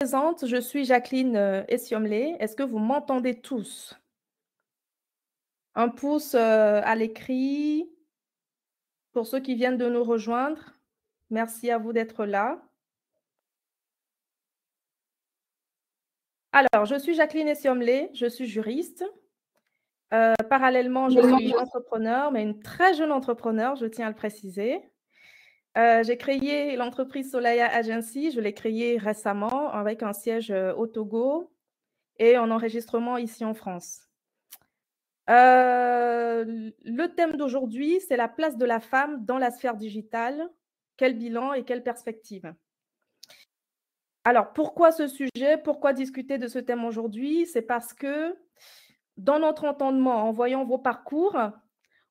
Présente, je suis Jacqueline Essiomlé. Est-ce que vous m'entendez tous? Un pouce à l'écrit pour ceux qui viennent de nous rejoindre. Merci à vous d'être là. Alors, je suis Jacqueline Essiomlé, je suis juriste. Parallèlement, je suis entrepreneur, mais une très jeune entrepreneur, je tiens à le préciser. J'ai créé l'entreprise Solaya Agency, je l'ai créée récemment avec un siège au Togo et en enregistrement ici en France. Le thème d'aujourd'hui, c'est la place de la femme dans la sphère digitale. Quel bilan et quelle perspective? Alors, pourquoi ce sujet? Pourquoi discuter de ce thème aujourd'hui? C'est parce que dans notre entendement, en voyant vos parcours,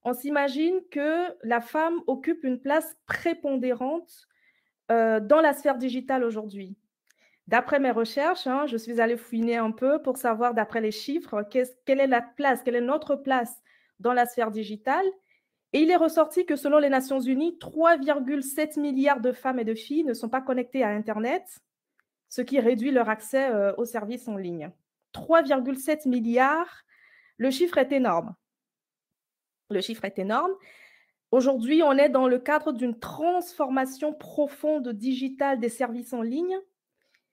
on s'imagine que la femme occupe une place prépondérante dans la sphère digitale aujourd'hui. D'après mes recherches, je suis allée fouiner un peu pour savoir, d'après les chiffres, quelle est la place, quelle est notre place dans la sphère digitale. Et il est ressorti que selon les Nations Unies, 3,7 milliards de femmes et de filles ne sont pas connectées à Internet, ce qui réduit leur accès aux services en ligne. 3,7 milliards, le chiffre est énorme. Le chiffre est énorme. Aujourd'hui, on est dans le cadre d'une transformation profonde digitale des services en ligne.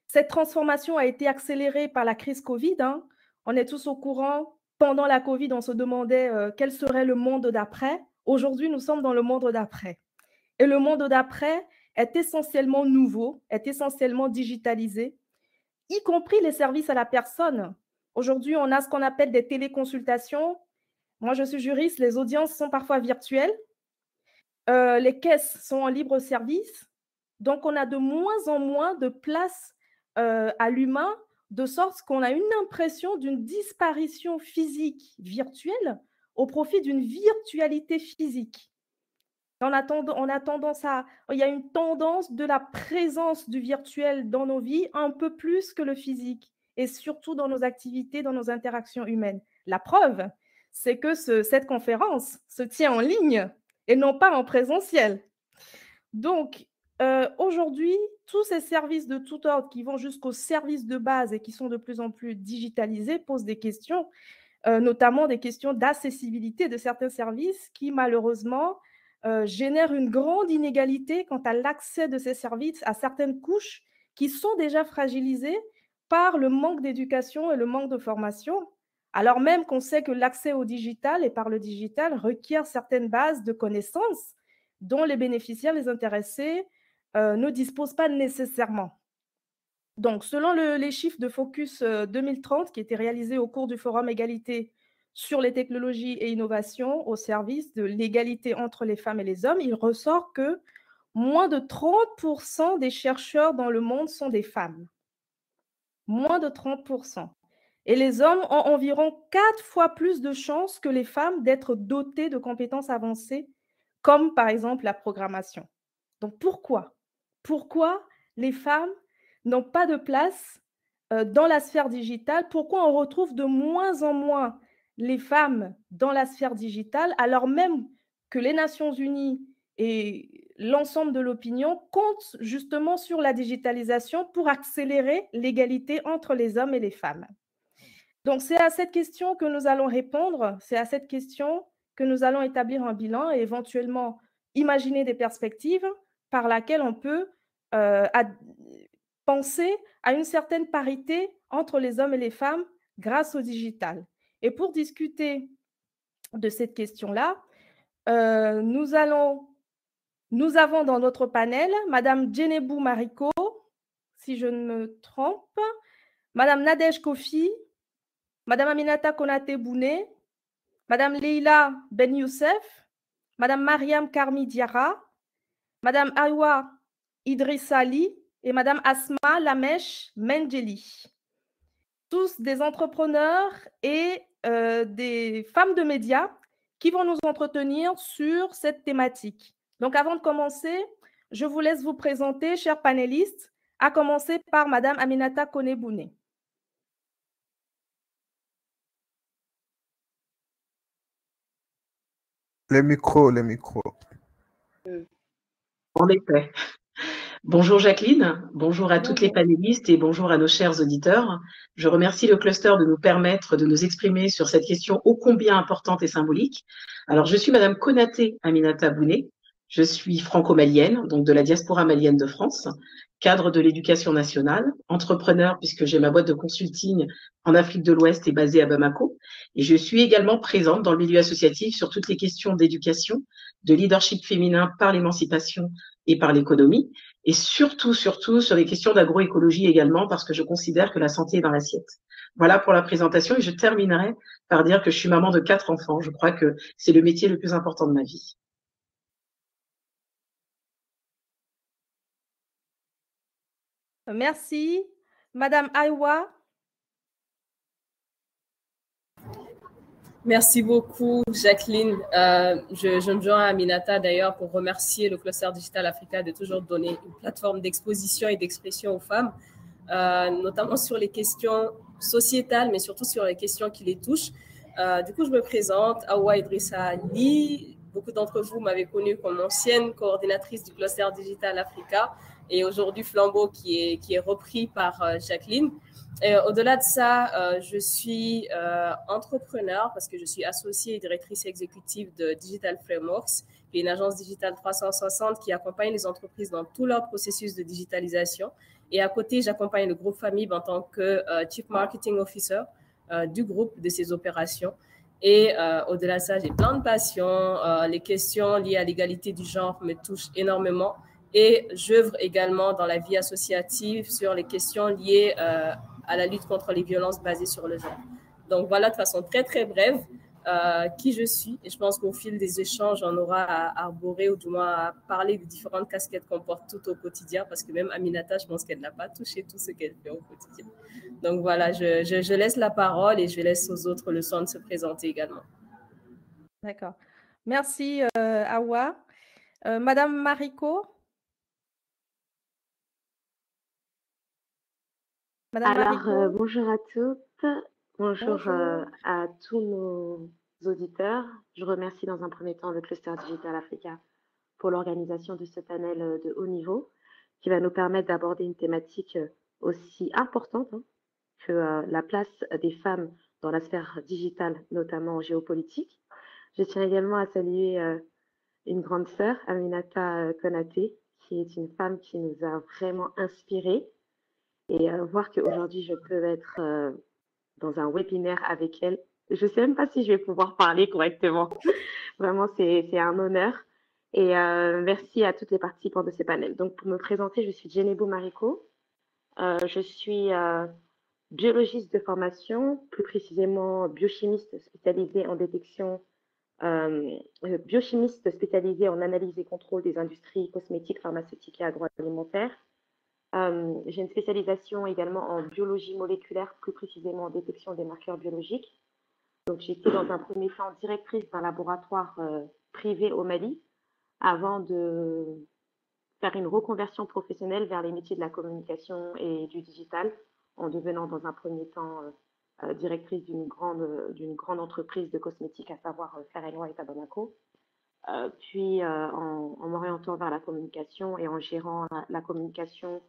Cette transformation a été accélérée par la crise Covid. On est tous au courant. Pendant la Covid, on se demandait quel serait le monde d'après. Aujourd'hui, nous sommes dans le monde d'après. Et le monde d'après est essentiellement nouveau, est essentiellement digitalisé, y compris les services à la personne. Aujourd'hui, on a ce qu'on appelle des téléconsultations. Moi, je suis juriste, les audiences sont parfois virtuelles. Les caisses sont en libre service. Donc, on a de moins en moins de place à l'humain, de sorte qu'on a une impression d'une disparition physique virtuelle au profit d'une virtualité physique. On a tendance à, il y a une tendance de la présence du virtuel dans nos vies un peu plus que le physique, et surtout dans nos activités, dans nos interactions humaines. La preuve, c'est que cette conférence se tient en ligne et non pas en présentiel. Donc, aujourd'hui, tous ces services de tout ordre qui vont jusqu'aux services de base et qui sont de plus en plus digitalisés posent des questions, notamment des questions d'accessibilité de certains services qui, malheureusement, génèrent une grande inégalité quant à l'accès de ces services à certaines couches qui sont déjà fragilisées par le manque d'éducation et le manque de formation, alors même qu'on sait que l'accès au digital et par le digital requiert certaines bases de connaissances dont les bénéficiaires, les intéressés, ne disposent pas nécessairement. Donc, selon les chiffres de Focus 2030, qui étaient réalisés au cours du Forum Égalité sur les technologies et innovations au service de l'égalité entre les femmes et les hommes, il ressort que moins de 30% des chercheurs dans le monde sont des femmes. Moins de 30%. Et les hommes ont environ 4 fois plus de chances que les femmes d'être dotés de compétences avancées, comme par exemple la programmation. Donc pourquoi? Pourquoi les femmes n'ont pas de place dans la sphère digitale? Pourquoi on retrouve de moins en moins les femmes dans la sphère digitale, alors même que les Nations Unies et l'ensemble de l'opinion comptent justement sur la digitalisation pour accélérer l'égalité entre les hommes et les femmes? Donc, c'est à cette question que nous allons répondre, c'est à cette question que nous allons établir un bilan et éventuellement imaginer des perspectives par laquelle on peut penser à une certaine parité entre les hommes et les femmes grâce au digital. Et pour discuter de cette question-là, nous avons dans notre panel Madame Djenebou Mariko, si je ne me trompe, Madame Nadège Kofi, Madame Aminata Konate Bouné, Madame Leila Ben Youssef, Madame Mariam Karmi Diarra, Madame Awa Idrissa Ali et Madame Asma Lamesh Mendjeli. Tous des entrepreneurs et des femmes de médias qui vont nous entretenir sur cette thématique. Donc, avant de commencer, je vous laisse vous présenter, chers panélistes, à commencer par Madame Aminata Konebouné. Les micros. En effet. Bonjour Jacqueline, bonjour à toutes les Bonjour. panélistes et bonjour à nos chers auditeurs. Je remercie le cluster de nous permettre de nous exprimer sur cette question ô combien importante et symbolique. Alors, je suis Madame Konaté Aminata Bouné. Je suis franco-malienne, donc de la diaspora malienne de France, cadre de l'éducation nationale, entrepreneur puisque j'ai ma boîte de consulting en Afrique de l'Ouest et basée à Bamako. Et je suis également présente dans le milieu associatif sur toutes les questions d'éducation, de leadership féminin par l'émancipation et par l'économie et surtout sur les questions d'agroécologie également, parce que je considère que la santé est dans l'assiette. Voilà pour la présentation et je terminerai par dire que je suis maman de 4 enfants. Je crois que c'est le métier le plus important de ma vie. Merci. Madame Aïwa. Merci beaucoup, Jacqueline. Je me joins à Aminata d'ailleurs pour remercier le Cluster Digital Africa de toujours donner une plateforme d'exposition et d'expression aux femmes, notamment sur les questions sociétales, mais surtout sur les questions qui les touchent. Du coup, je me présente, Awa Idrissa Ali. Beaucoup d'entre vous m'avaient connue comme ancienne coordinatrice du Cluster Digital Africa et aujourd'hui flambeau qui est repris par Jacqueline. Au-delà de ça, je suis entrepreneur parce que je suis associée et directrice exécutive de Digital Frameworks, qui est une agence digitale 360 qui accompagne les entreprises dans tout leur processus de digitalisation. Et à côté, j'accompagne le groupe Famib en tant que Chief Marketing Officer du groupe de ces opérations. Et au-delà de ça, j'ai plein de passions. Les questions liées à l'égalité du genre me touchent énormément. Et j'œuvre également dans la vie associative sur les questions liées à la lutte contre les violences basées sur le genre. Donc voilà, de façon très, très brève, qui je suis. Et je pense qu'au fil des échanges, on aura à arborer ou du moins à parler des différentes casquettes qu'on porte tout au quotidien, parce que même Aminata, je pense qu'elle n'a pas touché tout ce qu'elle fait au quotidien. Donc voilà, je laisse la parole et je laisse aux autres le soin de se présenter également. D'accord. Merci, Awa. Madame Mariko. Madame Mariko. Bonjour à toutes, bonjour, Bonjour. à tous nos auditeurs. Je remercie dans un premier temps le Cluster Digital Africa pour l'organisation de ce panel de haut niveau qui va nous permettre d'aborder une thématique aussi importante que la place des femmes dans la sphère digitale, notamment géopolitique. Je tiens également à saluer une grande sœur, Aminata Konaté, qui est une femme qui nous a vraiment inspirés. Et voir qu'aujourd'hui, je peux être dans un webinaire avec elle. Je ne sais même pas si je vais pouvoir parler correctement. Vraiment, c'est un honneur. Et merci à toutes les participants de ces panels. Donc, pour me présenter, je suis Djenebou Mariko. Je suis biologiste de formation, plus précisément biochimiste spécialisée en détection, biochimiste spécialisée en analyse et contrôle des industries cosmétiques, pharmaceutiques et agroalimentaires. J'ai une spécialisation également en biologie moléculaire, plus précisément en détection des marqueurs biologiques. Donc, j'étais dans un premier temps directrice d'un laboratoire privé au Mali avant de faire une reconversion professionnelle vers les métiers de la communication et du digital en devenant dans un premier temps directrice d'une grande entreprise de cosmétiques, à savoir Fair & White à Bamako. Puis en m'orientant vers la communication et en gérant la communication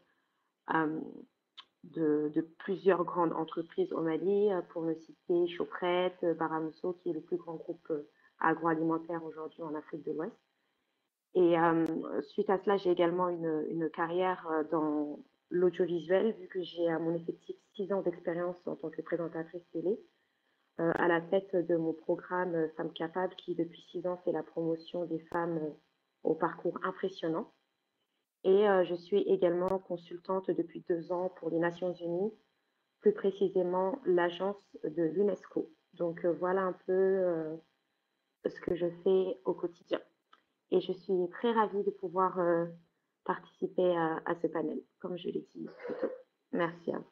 de plusieurs grandes entreprises au Mali, pour me citer Choprette, Baramuso, qui est le plus grand groupe agroalimentaire aujourd'hui en Afrique de l'Ouest. Et suite à cela, j'ai également une carrière dans l'audiovisuel, vu que j'ai à mon effectif 6 ans d'expérience en tant que présentatrice télé, à la tête de mon programme Femmes Capables, qui depuis 6 ans fait la promotion des femmes au parcours impressionnant. Et je suis également consultante depuis 2 ans pour les Nations Unies, plus précisément l'agence de l'UNESCO. Donc voilà un peu ce que je fais au quotidien. Et je suis très ravie de pouvoir participer à ce panel, comme je l'ai dit plus tôt. Merci à vous.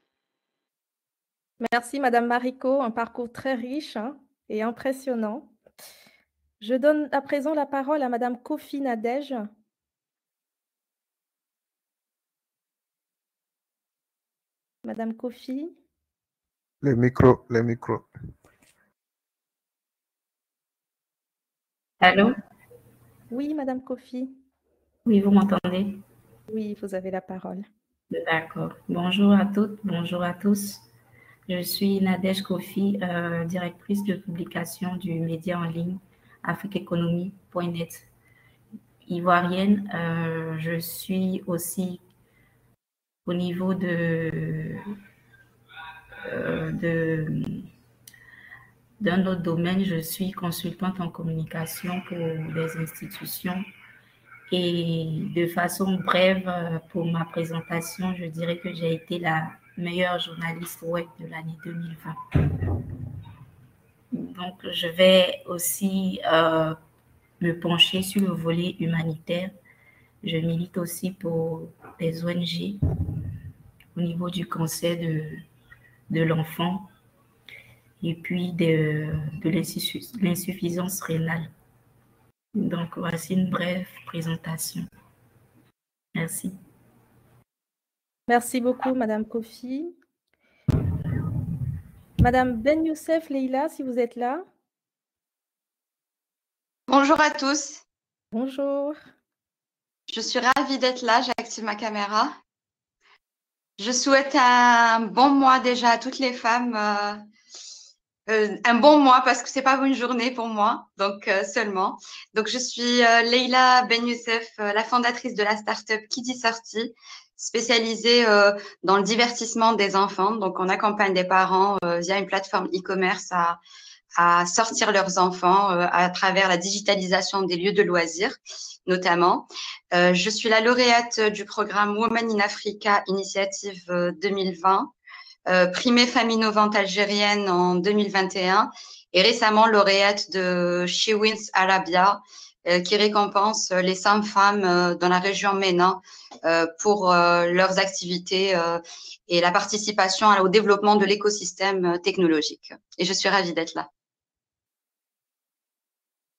Merci, Madame Mariko. Un parcours très riche et impressionnant. Je donne à présent la parole à Madame Kofi Nadège. Madame Kofi. Le micro, le micro. Allô? Oui, Madame Kofi. Oui, vous m'entendez? Oui, vous avez la parole. D'accord. Bonjour à toutes, bonjour à tous. Je suis Nadège Kofi, directrice de publication du média en ligne afriqueeconomie.net. Ivoirienne, je suis aussi au niveau d'un autre domaine, je suis consultante en communication pour des institutions. Et de façon brève, pour ma présentation, je dirais que j'ai été la meilleure journaliste web de l'année 2020. Donc, je vais aussi me pencher sur le volet humanitaire. Je milite aussi pour des ONG au niveau du cancer de l'enfant et puis de l'insuffisance rénale. Donc, voici une brève présentation. Merci. Merci beaucoup, Madame Kofi. Madame Ben Youssef Leila, si vous êtes là. Bonjour à tous. Bonjour. Je suis ravie d'être là. J'active ma caméra. Je souhaite un bon mois déjà à toutes les femmes. Un bon mois parce que c'est pas une journée pour moi, donc seulement. Donc je suis Leila Ben Youssef, la fondatrice de la startup Kiddy Sortie, spécialisée dans le divertissement des enfants. Donc on accompagne des parents via une plateforme e-commerce à sortir leurs enfants à travers la digitalisation des lieux de loisirs, notamment. Je suis la lauréate du programme Women in Africa Initiative 2020, primée femme innovante algérienne en 2021 et récemment lauréate de She Wins Arabia, qui récompense les 100 femmes dans la région MENA pour leurs activités et la participation au développement de l'écosystème technologique. Et je suis ravie d'être là.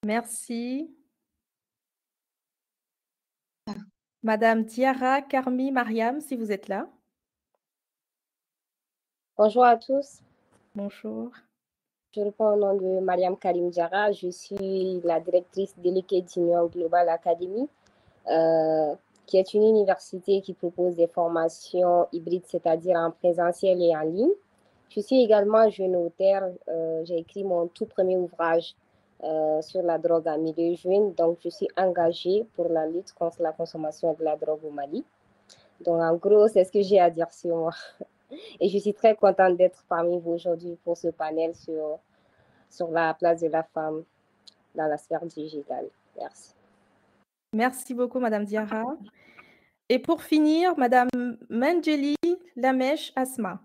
Merci. Madame Diarra Karmi Mariam, si vous êtes là. Bonjour à tous. Bonjour. Je réponds au nom de Mariam Karim Diarra. Je suis la directrice déléguée d'Union Global Academy, qui est une université qui propose des formations hybrides, c'est-à-dire en présentiel et en ligne. Je suis également jeune auteure. J'ai écrit mon tout premier ouvrage sur la drogue en milieu jeune. Donc, je suis engagée pour la lutte contre la consommation de la drogue au Mali. Donc, en gros, c'est ce que j'ai à dire sur moi. Et je suis très contente d'être parmi vous aujourd'hui pour ce panel sur la place de la femme dans la sphère digitale. Merci. Merci beaucoup, Madame Diarra. Et pour finir, Madame Manjeli Lamesh Asma.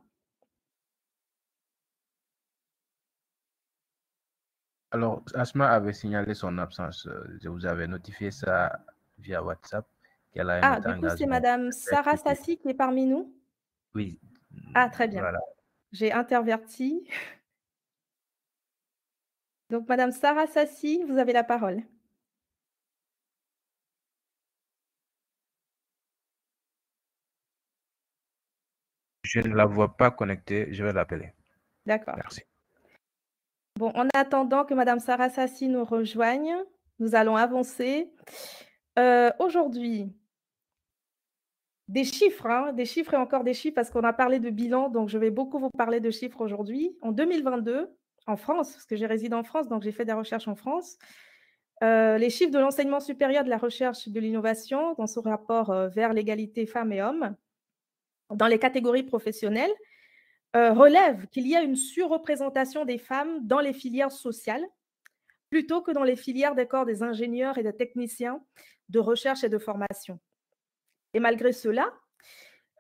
Alors, Asma avait signalé son absence. Je vous avais notifié ça via WhatsApp qu'elle a un Ah, du coup, c'est Madame Sarah Sassi qui est parmi nous? Oui. Ah, très bien. Voilà. J'ai interverti. Donc, Madame Sarah Sassi, vous avez la parole. Je ne la vois pas connectée. Je vais l'appeler. D'accord. Merci. Bon, en attendant que Madame Sarah Sassi nous rejoigne, nous allons avancer. Aujourd'hui, des chiffres et encore des chiffres parce qu'on a parlé de bilan, donc je vais beaucoup vous parler de chiffres aujourd'hui. En 2022, en France, parce que je réside en France, donc j'ai fait des recherches en France, les chiffres de l'enseignement supérieur de la recherche et de l'innovation dans son rapport vers l'égalité femmes et hommes dans les catégories professionnelles relèvent qu'il y a une surreprésentation des femmes dans les filières sociales plutôt que dans les filières des corps des ingénieurs et des techniciens de recherche et de formation. Et malgré cela,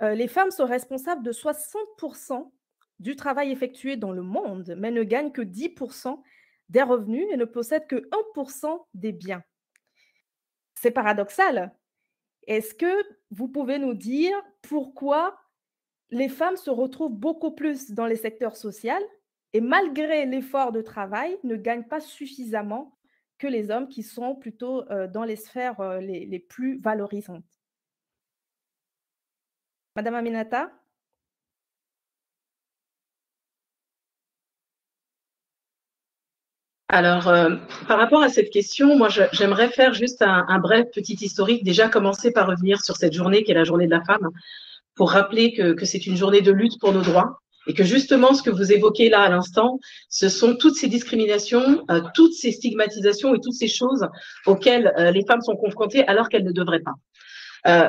les femmes sont responsables de 60% du travail effectué dans le monde, mais ne gagnent que 10% des revenus et ne possèdent que 1% des biens. C'est paradoxal. Est-ce que vous pouvez nous dire pourquoi les femmes se retrouvent beaucoup plus dans les secteurs sociaux et malgré l'effort de travail, ne gagnent pas suffisamment que les hommes qui sont plutôt dans les sphères les plus valorisantes? Madame Aminata? Alors, par rapport à cette question, moi, j'aimerais faire juste un bref petit historique. Déjà, commencer par revenir sur cette journée qui est la journée de la femme, pour rappeler que c'est une journée de lutte pour nos droits et que justement, ce que vous évoquez là à l'instant, ce sont toutes ces discriminations, toutes ces stigmatisations et toutes ces choses auxquelles les femmes sont confrontées alors qu'elles ne devraient pas.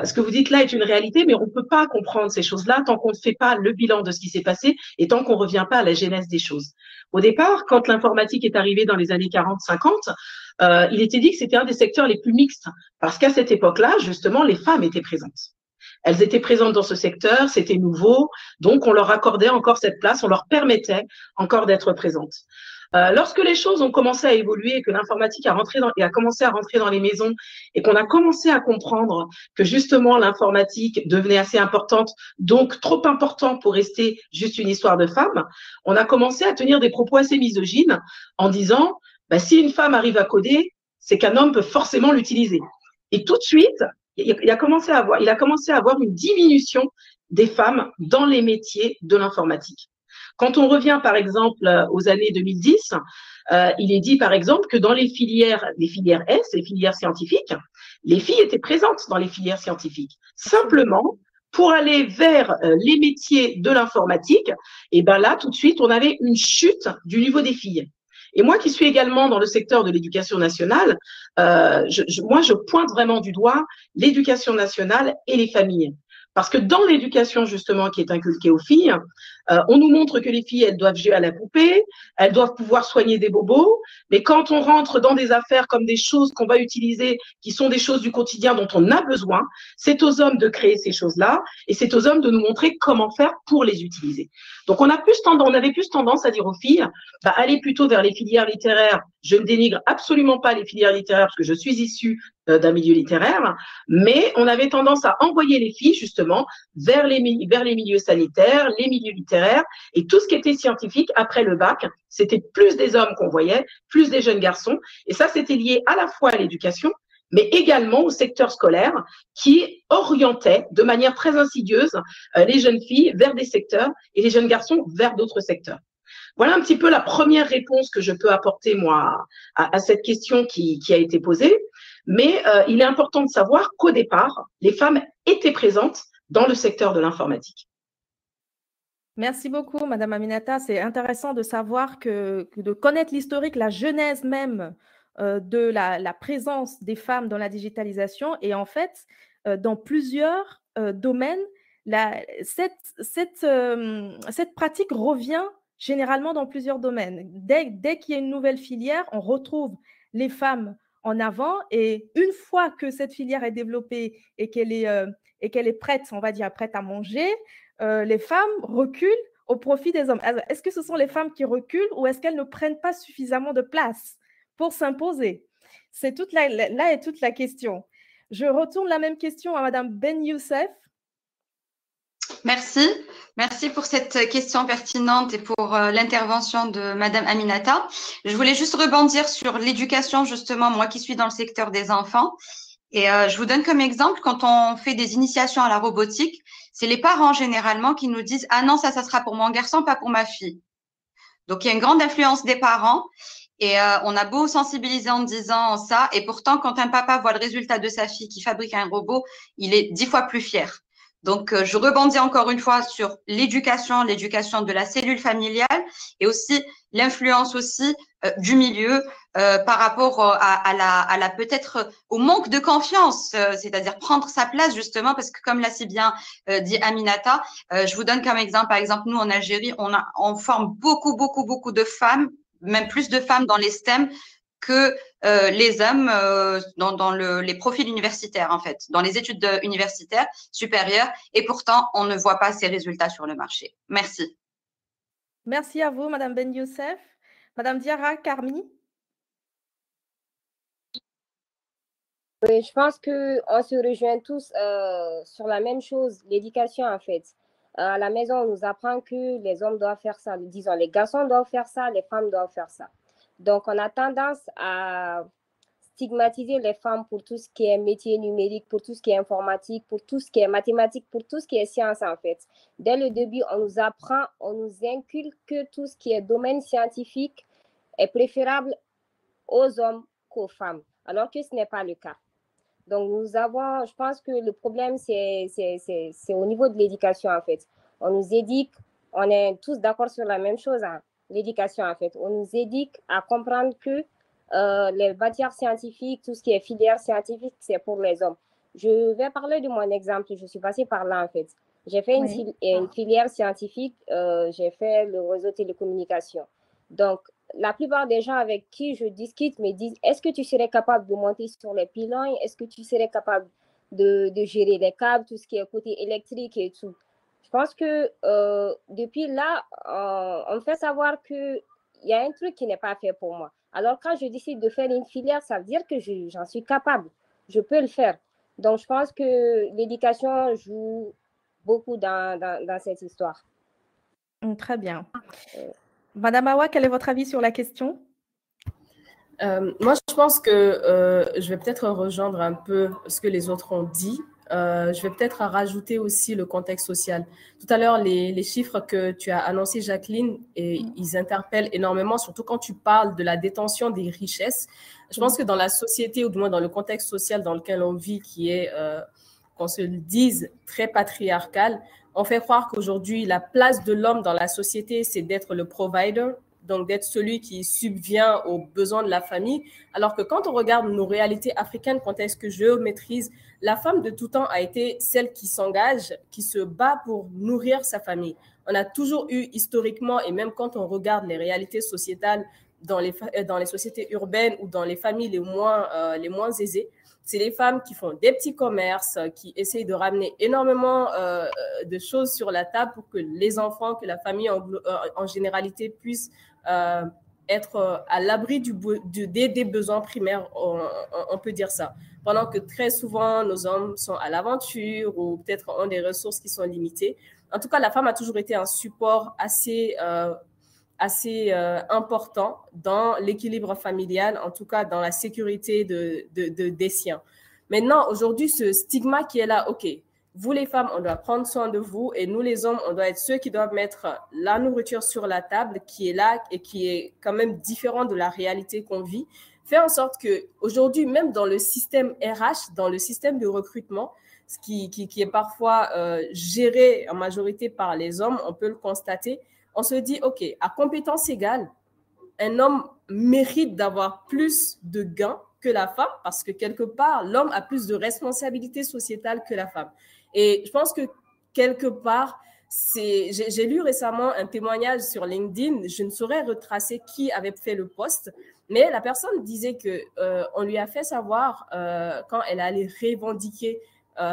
Ce que vous dites là est une réalité, mais on ne peut pas comprendre ces choses-là tant qu'on ne fait pas le bilan de ce qui s'est passé et tant qu'on ne revient pas à la genèse des choses. Au départ, quand l'informatique est arrivée dans les années 40-50, il était dit que c'était un des secteurs les plus mixtes, parce qu'à cette époque-là, justement, les femmes étaient présentes. Elles étaient présentes dans ce secteur, c'était nouveau, donc on leur accordait encore cette place, on leur permettait encore d'être présentes. Lorsque les choses ont commencé à évoluer et que l'informatique a commencé à rentrer dans les maisons et qu'on a commencé à comprendre que justement l'informatique devenait assez importante, donc trop important pour rester juste une histoire de femmes, on a commencé à tenir des propos assez misogynes en disant si une femme arrive à coder, c'est qu'un homme peut forcément l'utiliser. Et tout de suite, il a commencé à avoir une diminution des femmes dans les métiers de l'informatique. Quand on revient, par exemple, aux années 2010, il est dit, par exemple, que dans les filières S, les filières scientifiques, les filles étaient présentes dans les filières scientifiques. Simplement, pour aller vers les métiers de l'informatique, et ben là, tout de suite, on avait une chute du niveau des filles. Et moi qui suis également dans le secteur de l'éducation nationale, moi, je pointe vraiment du doigt l'éducation nationale et les familles. Parce que dans l'éducation, justement, qui est inculquée aux filles, on nous montre que les filles, elles doivent jouer à la poupée, elles doivent pouvoir soigner des bobos, mais quand on rentre dans des affaires comme des choses qu'on va utiliser, qui sont des choses du quotidien dont on a besoin, c'est aux hommes de créer ces choses-là, et c'est aux hommes de nous montrer comment faire pour les utiliser. Donc, on avait plus tendance à dire aux filles, allez plutôt vers les filières littéraires. Je ne dénigre absolument pas les filières littéraires parce que je suis issue d'un milieu littéraire, mais on avait tendance à envoyer les filles justement vers les milieux sanitaires, les milieux littéraires et tout ce qui était scientifique après le bac, c'était plus des hommes qu'on voyait, plus des jeunes garçons et ça c'était lié à la fois à l'éducation mais également au secteur scolaire qui orientait de manière très insidieuse les jeunes filles vers des secteurs et les jeunes garçons vers d'autres secteurs. Voilà un petit peu la première réponse que je peux apporter, moi, à cette question qui a été posée. Mais il est important de savoir qu'au départ, les femmes étaient présentes dans le secteur de l'informatique. Merci beaucoup, Madame Aminata. C'est intéressant de savoir de connaître l'historique, la genèse même de la présence des femmes dans la digitalisation. Et en fait, dans plusieurs domaines, cette pratique revient généralement dans plusieurs domaines. Dès qu'il y a une nouvelle filière, on retrouve les femmes en avant et une fois que cette filière est développée et qu'elle est prête, on va dire, prête à manger, les femmes reculent au profit des hommes. Alors, est-ce que ce sont les femmes qui reculent ou est-ce qu'elles ne prennent pas suffisamment de place pour s'imposer? C'est là est toute la question. Je retourne la même question à Madame Ben Youssef. Merci pour cette question pertinente et pour l'intervention de Madame Aminata. Je voulais juste rebondir sur l'éducation, justement, moi qui suis dans le secteur des enfants. Et je vous donne comme exemple, quand on fait des initiations à la robotique, c'est les parents généralement qui nous disent « Ah non, ça sera pour mon garçon, pas pour ma fille ». Donc, il y a une grande influence des parents. Et on a beau sensibiliser en disant ça, et pourtant, quand un papa voit le résultat de sa fille qui fabrique un robot, il est 10 fois plus fier. Donc, je rebondis encore une fois sur l'éducation de la cellule familiale et aussi l'influence aussi du milieu par rapport à la peut-être au manque de confiance, c'est-à-dire prendre sa place justement parce que comme l'a si bien dit Aminata, je vous donne comme exemple, par exemple, nous en Algérie, on forme beaucoup de femmes, même plus de femmes dans les STEM que les hommes dans les profils universitaires, en fait, dans les études universitaires supérieures. Et pourtant, on ne voit pas ces résultats sur le marché. Merci. Merci à vous, Madame Ben Youssef. Madame Diarra Karmi. Oui, je pense qu'on se rejoint tous sur la même chose, l'éducation, en fait. À la maison, on nous apprend que les hommes doivent faire ça. Disons, les garçons doivent faire ça, les femmes doivent faire ça. Donc, on a tendance à stigmatiser les femmes pour tout ce qui est métier numérique, pour tout ce qui est informatique, pour tout ce qui est mathématique, pour tout ce qui est science, en fait. Dès le début, on nous inculque que tout ce qui est domaine scientifique est préférable aux hommes qu'aux femmes, alors que ce n'est pas le cas. Donc, je pense que le problème, c'est au niveau de l'éducation, en fait. On nous éduque, on est tous d'accord sur la même chose, hein, l'éducation, en fait. On nous éduque à comprendre que les matières scientifiques, tout ce qui est filière scientifique, c'est pour les hommes. Je vais parler de mon exemple. Je suis passée par là, en fait. J'ai fait une filière scientifique, j'ai fait le réseau télécommunications. Donc, la plupart des gens avec qui je discute me disent, est-ce que tu serais capable de monter sur les pylônes? Est-ce que tu serais capable de gérer les câbles, tout ce qui est côté électrique et tout? Je pense que depuis là, on me fait savoir qu'il y a un truc qui n'est pas fait pour moi. Alors, quand je décide de faire une filière, ça veut dire que j'en suis capable. Je peux le faire. Donc, je pense que l'éducation joue beaucoup dans cette histoire. Très bien. Madame Awa, quel est votre avis sur la question? Moi, je pense que je vais peut-être rejoindre un peu ce que les autres ont dit. Je vais peut-être rajouter aussi le contexte social. Tout à l'heure, les chiffres que tu as annoncés, Jacqueline, ils interpellent énormément, surtout quand tu parles de la détention des richesses. Je pense que dans la société, ou du moins dans le contexte social dans lequel on vit, qui est, qu'on se le dise, très patriarcal, on fait croire qu'aujourd'hui, la place de l'homme dans la société, c'est d'être le provider, donc d'être celui qui subvient aux besoins de la famille, alors que quand on regarde nos réalités africaines, contexte que je maîtrise, la femme de tout temps a été celle qui s'engage, qui se bat pour nourrir sa famille. On a toujours eu historiquement, et même quand on regarde les réalités sociétales dans les sociétés urbaines ou dans les familles les moins aisées, c'est les femmes qui font des petits commerces, qui essayent de ramener énormément de choses sur la table pour que les enfants, que la famille en généralité puissent être à l'abri des besoins primaires, on peut dire ça. Pendant que très souvent, nos hommes sont à l'aventure ou peut-être ont des ressources qui sont limitées. En tout cas, la femme a toujours été un support assez important dans l'équilibre familial, en tout cas dans la sécurité des siens. Maintenant, aujourd'hui, ce stigma qui est là, OK, vous les femmes, on doit prendre soin de vous et nous les hommes, on doit être ceux qui doivent mettre la nourriture sur la table, qui est là et qui est quand même différent de la réalité qu'on vit, fait en sorte qu'aujourd'hui, même dans le système RH, dans le système de recrutement, ce qui est parfois géré en majorité par les hommes, on peut le constater, on se dit, OK, à compétence égale, un homme mérite d'avoir plus de gains que la femme parce que quelque part, l'homme a plus de responsabilités sociétales que la femme. Et je pense que quelque part, j'ai lu récemment un témoignage sur LinkedIn, je ne saurais retracer qui avait fait le post, mais la personne disait qu'on lui a fait savoir quand elle allait revendiquer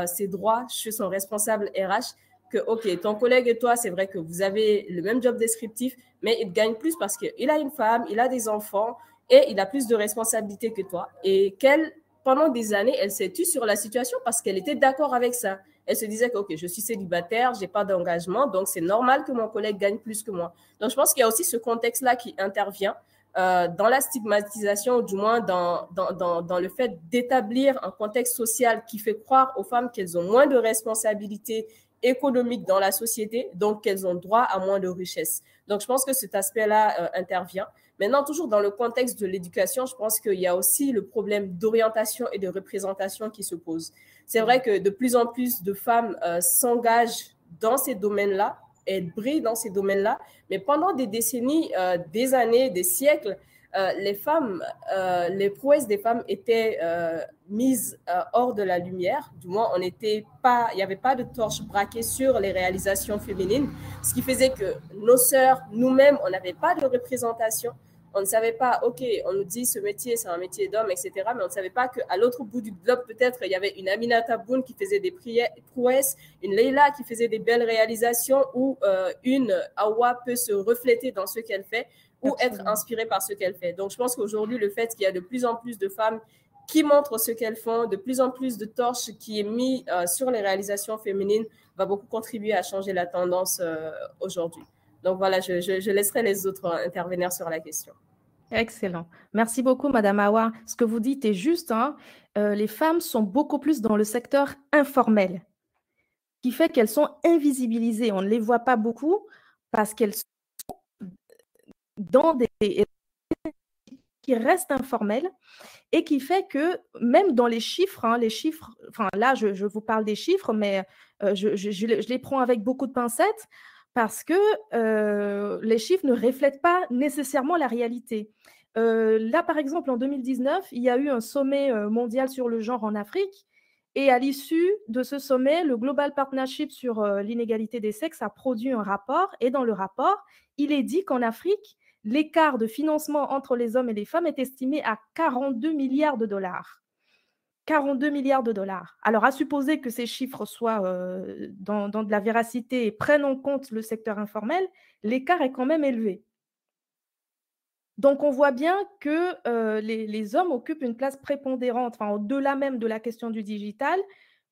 ses droits chez son responsable RH, que, OK, ton collègue et toi, c'est vrai que vous avez le même job descriptif, mais il gagne plus parce qu'il a une femme, il a des enfants et il a plus de responsabilités que toi. Et pendant des années, elle s'est tue sur la situation parce qu'elle était d'accord avec ça. Elle se disait que, OK, je suis célibataire, je n'ai pas d'engagement, donc c'est normal que mon collègue gagne plus que moi. Donc, je pense qu'il y a aussi ce contexte-là qui intervient dans la stigmatisation, ou du moins dans le fait d'établir un contexte social qui fait croire aux femmes qu'elles ont moins de responsabilités économiques dans la société, donc qu'elles ont droit à moins de richesses. Donc, je pense que cet aspect-là intervient. Maintenant, toujours dans le contexte de l'éducation, je pense qu'il y a aussi le problème d'orientation et de représentation qui se pose. C'est vrai que de plus en plus de femmes s'engagent dans ces domaines-là, elles brillent dans ces domaines-là, mais pendant des décennies, des années, des siècles, les prouesses des femmes étaient mises hors de la lumière. Du moins, il n'y avait pas de torche braquée sur les réalisations féminines, ce qui faisait que nos sœurs, nous-mêmes, on n'avait pas de représentation. On ne savait pas, OK, on nous dit ce métier, c'est un métier d'homme, etc. Mais on ne savait pas qu'à l'autre bout du globe, peut-être, il y avait une Aminata Boune qui faisait des prouesses, une Leila qui faisait des belles réalisations, ou une Awa peut se refléter dans ce qu'elle fait, ou être inspirée par ce qu'elle fait. Donc, je pense qu'aujourd'hui, le fait qu'il y a de plus en plus de femmes qui montrent ce qu'elles font, de plus en plus de torches qui est mis sur les réalisations féminines, va beaucoup contribuer à changer la tendance aujourd'hui. Donc, voilà, je laisserai les autres intervenir sur la question. Excellent. Merci beaucoup, Madame Awa. Ce que vous dites est juste. Hein. Les femmes sont beaucoup plus dans le secteur informel, ce qui fait qu'elles sont invisibilisées. On ne les voit pas beaucoup parce qu'elles sont dans des qui reste informel et qui fait que même dans les chiffres, enfin là, je vous parle des chiffres, mais je les prends avec beaucoup de pincettes parce que les chiffres ne reflètent pas nécessairement la réalité. Là, par exemple, en 2019, il y a eu un sommet mondial sur le genre en Afrique. Et à l'issue de ce sommet, le Global Partnership sur l'inégalité des sexes a produit un rapport. Et dans le rapport, il est dit qu'en Afrique, l'écart de financement entre les hommes et les femmes est estimé à 42 milliards de dollars. 42 milliards de dollars. Alors, à supposer que ces chiffres soient dans de la véracité et prennent en compte le secteur informel, l'écart est quand même élevé. Donc, on voit bien que les hommes occupent une place prépondérante, enfin, au-delà même de la question du digital.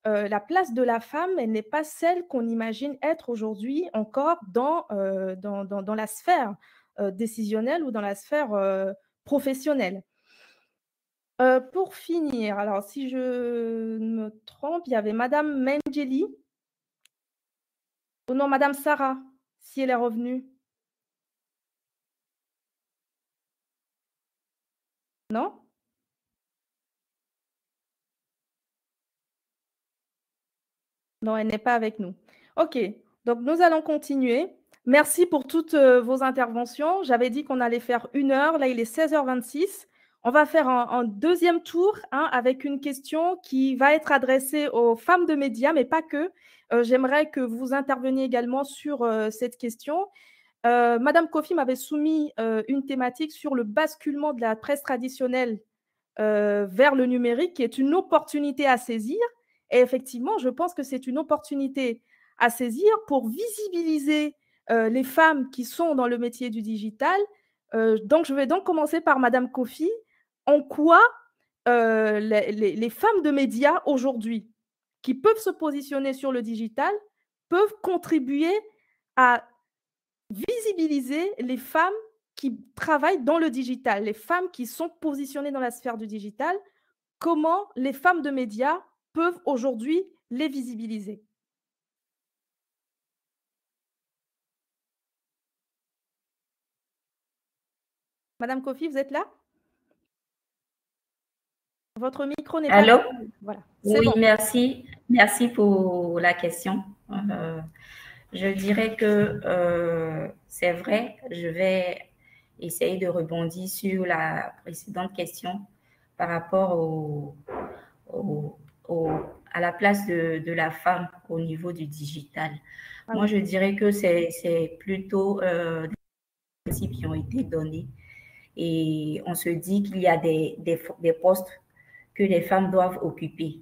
La place de la femme, elle n'est pas celle qu'on imagine être aujourd'hui encore dans la sphère décisionnelle ou dans la sphère professionnelle. Pour finir, alors si je me trompe, il y avait Madame Mengeli. Oh non, Madame Sarah, si elle est revenue. Non? Non, elle n'est pas avec nous. OK, donc nous allons continuer. Merci pour toutes vos interventions. J'avais dit qu'on allait faire 1 heure. Là, il est 16h26. On va faire un deuxième tour avec une question qui va être adressée aux femmes de médias, mais pas que. J'aimerais que vous interveniez également sur cette question. Madame Kofi m'avait soumis une thématique sur le basculement de la presse traditionnelle vers le numérique, qui est une opportunité à saisir. Et effectivement, je pense que c'est une opportunité à saisir pour visibiliser les femmes qui sont dans le métier du digital. Donc, je vais donc commencer par Madame Kofi. En quoi les femmes de médias aujourd'hui qui peuvent se positionner sur le digital peuvent contribuer à visibiliser les femmes qui travaillent dans le digital, les femmes qui sont positionnées dans la sphère du digital, comment les femmes de médias peuvent aujourd'hui les visibiliser? Madame Kofi, vous êtes là? Votre micro n'est pas... Allô? Voilà. Oui, bon. merci. Merci pour la question. Je dirais que c'est vrai, je vais essayer de rebondir sur la précédente question par rapport à la place de la femme au niveau du digital. Moi, je dirais que c'est plutôt des principes qui ont été donnés et on se dit qu'il y a des postes que les femmes doivent occuper.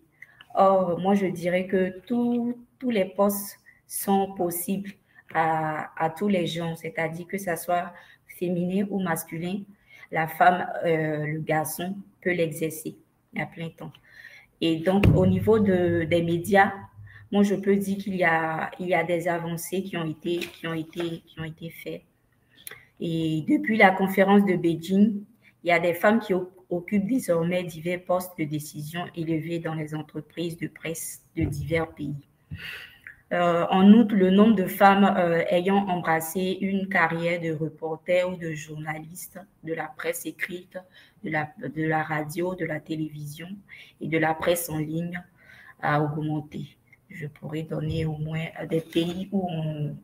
Or, moi, je dirais que tous les postes sont possibles à tous les genres, c'est-à-dire que ça soit féminin ou masculin, la femme, le garçon peut l'exercer à plein temps. Et donc, au niveau des médias, moi, je peux dire qu'il y a des avancées qui ont été faites. Et depuis la conférence de Beijing, il y a des femmes qui occupent désormais divers postes de décision élevés dans les entreprises de presse de divers pays. En outre, le nombre de femmes ayant embrassé une carrière de reporter ou de journaliste de la presse écrite, de la radio, de la télévision et de la presse en ligne a augmenté. Je pourrais donner au moins des pays où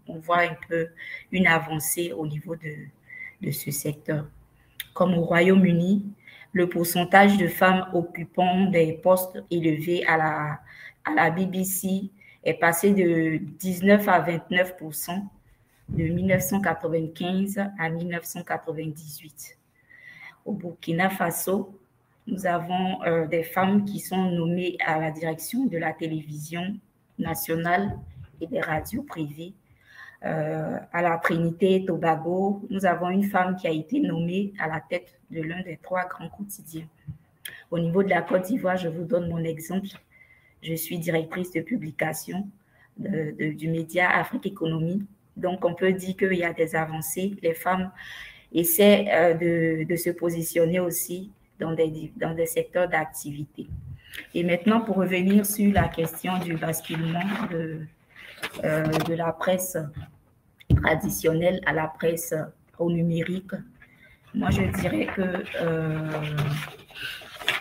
on voit un peu une avancée au niveau de ce secteur. Comme au Royaume-Uni, le pourcentage de femmes occupant des postes élevés à la BBC est passé de 19 à 29% de 1995 à 1998. Au Burkina Faso, nous avons des femmes qui sont nommées à la direction de la télévision nationale et des radios privées. À la Trinité et Tobago, nous avons une femme qui a été nommée à la tête de l'un des 3 grands quotidiens. Au niveau de la Côte d'Ivoire, je vous donne mon exemple. Je suis directrice de publication du média Afrique Économie. Donc, on peut dire qu'il y a des avancées. Les femmes essaient de se positionner aussi dans des secteurs d'activité. Et maintenant, pour revenir sur la question du basculement de la presse traditionnelle à la presse au numérique, Moi, je dirais que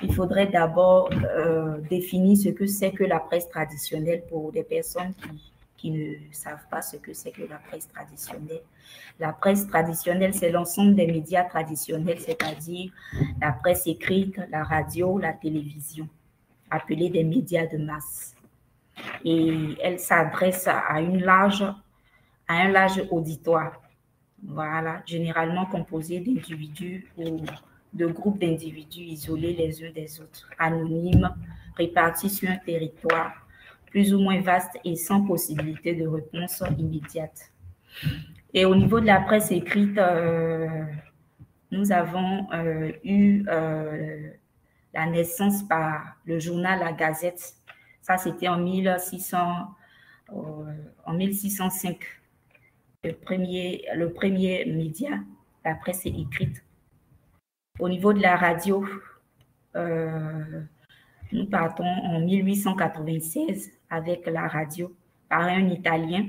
il faudrait d'abord définir ce que c'est que la presse traditionnelle pour des personnes qui ne savent pas ce que c'est que la presse traditionnelle. La presse traditionnelle, c'est l'ensemble des médias traditionnels, c'est-à-dire la presse écrite, la radio, la télévision, appelées des médias de masse. Et elle s'adresse à un large auditoire, voilà, généralement composé d'individus ou de groupes d'individus isolés les uns des autres, anonymes, répartis sur un territoire plus ou moins vaste et sans possibilité de réponse immédiate. Et au niveau de la presse écrite, nous avons eu la naissance par le journal La Gazette. Ça, c'était en 1605. Le premier média, la presse écrite. Au niveau de la radio, nous partons en 1896 avec la radio par un Italien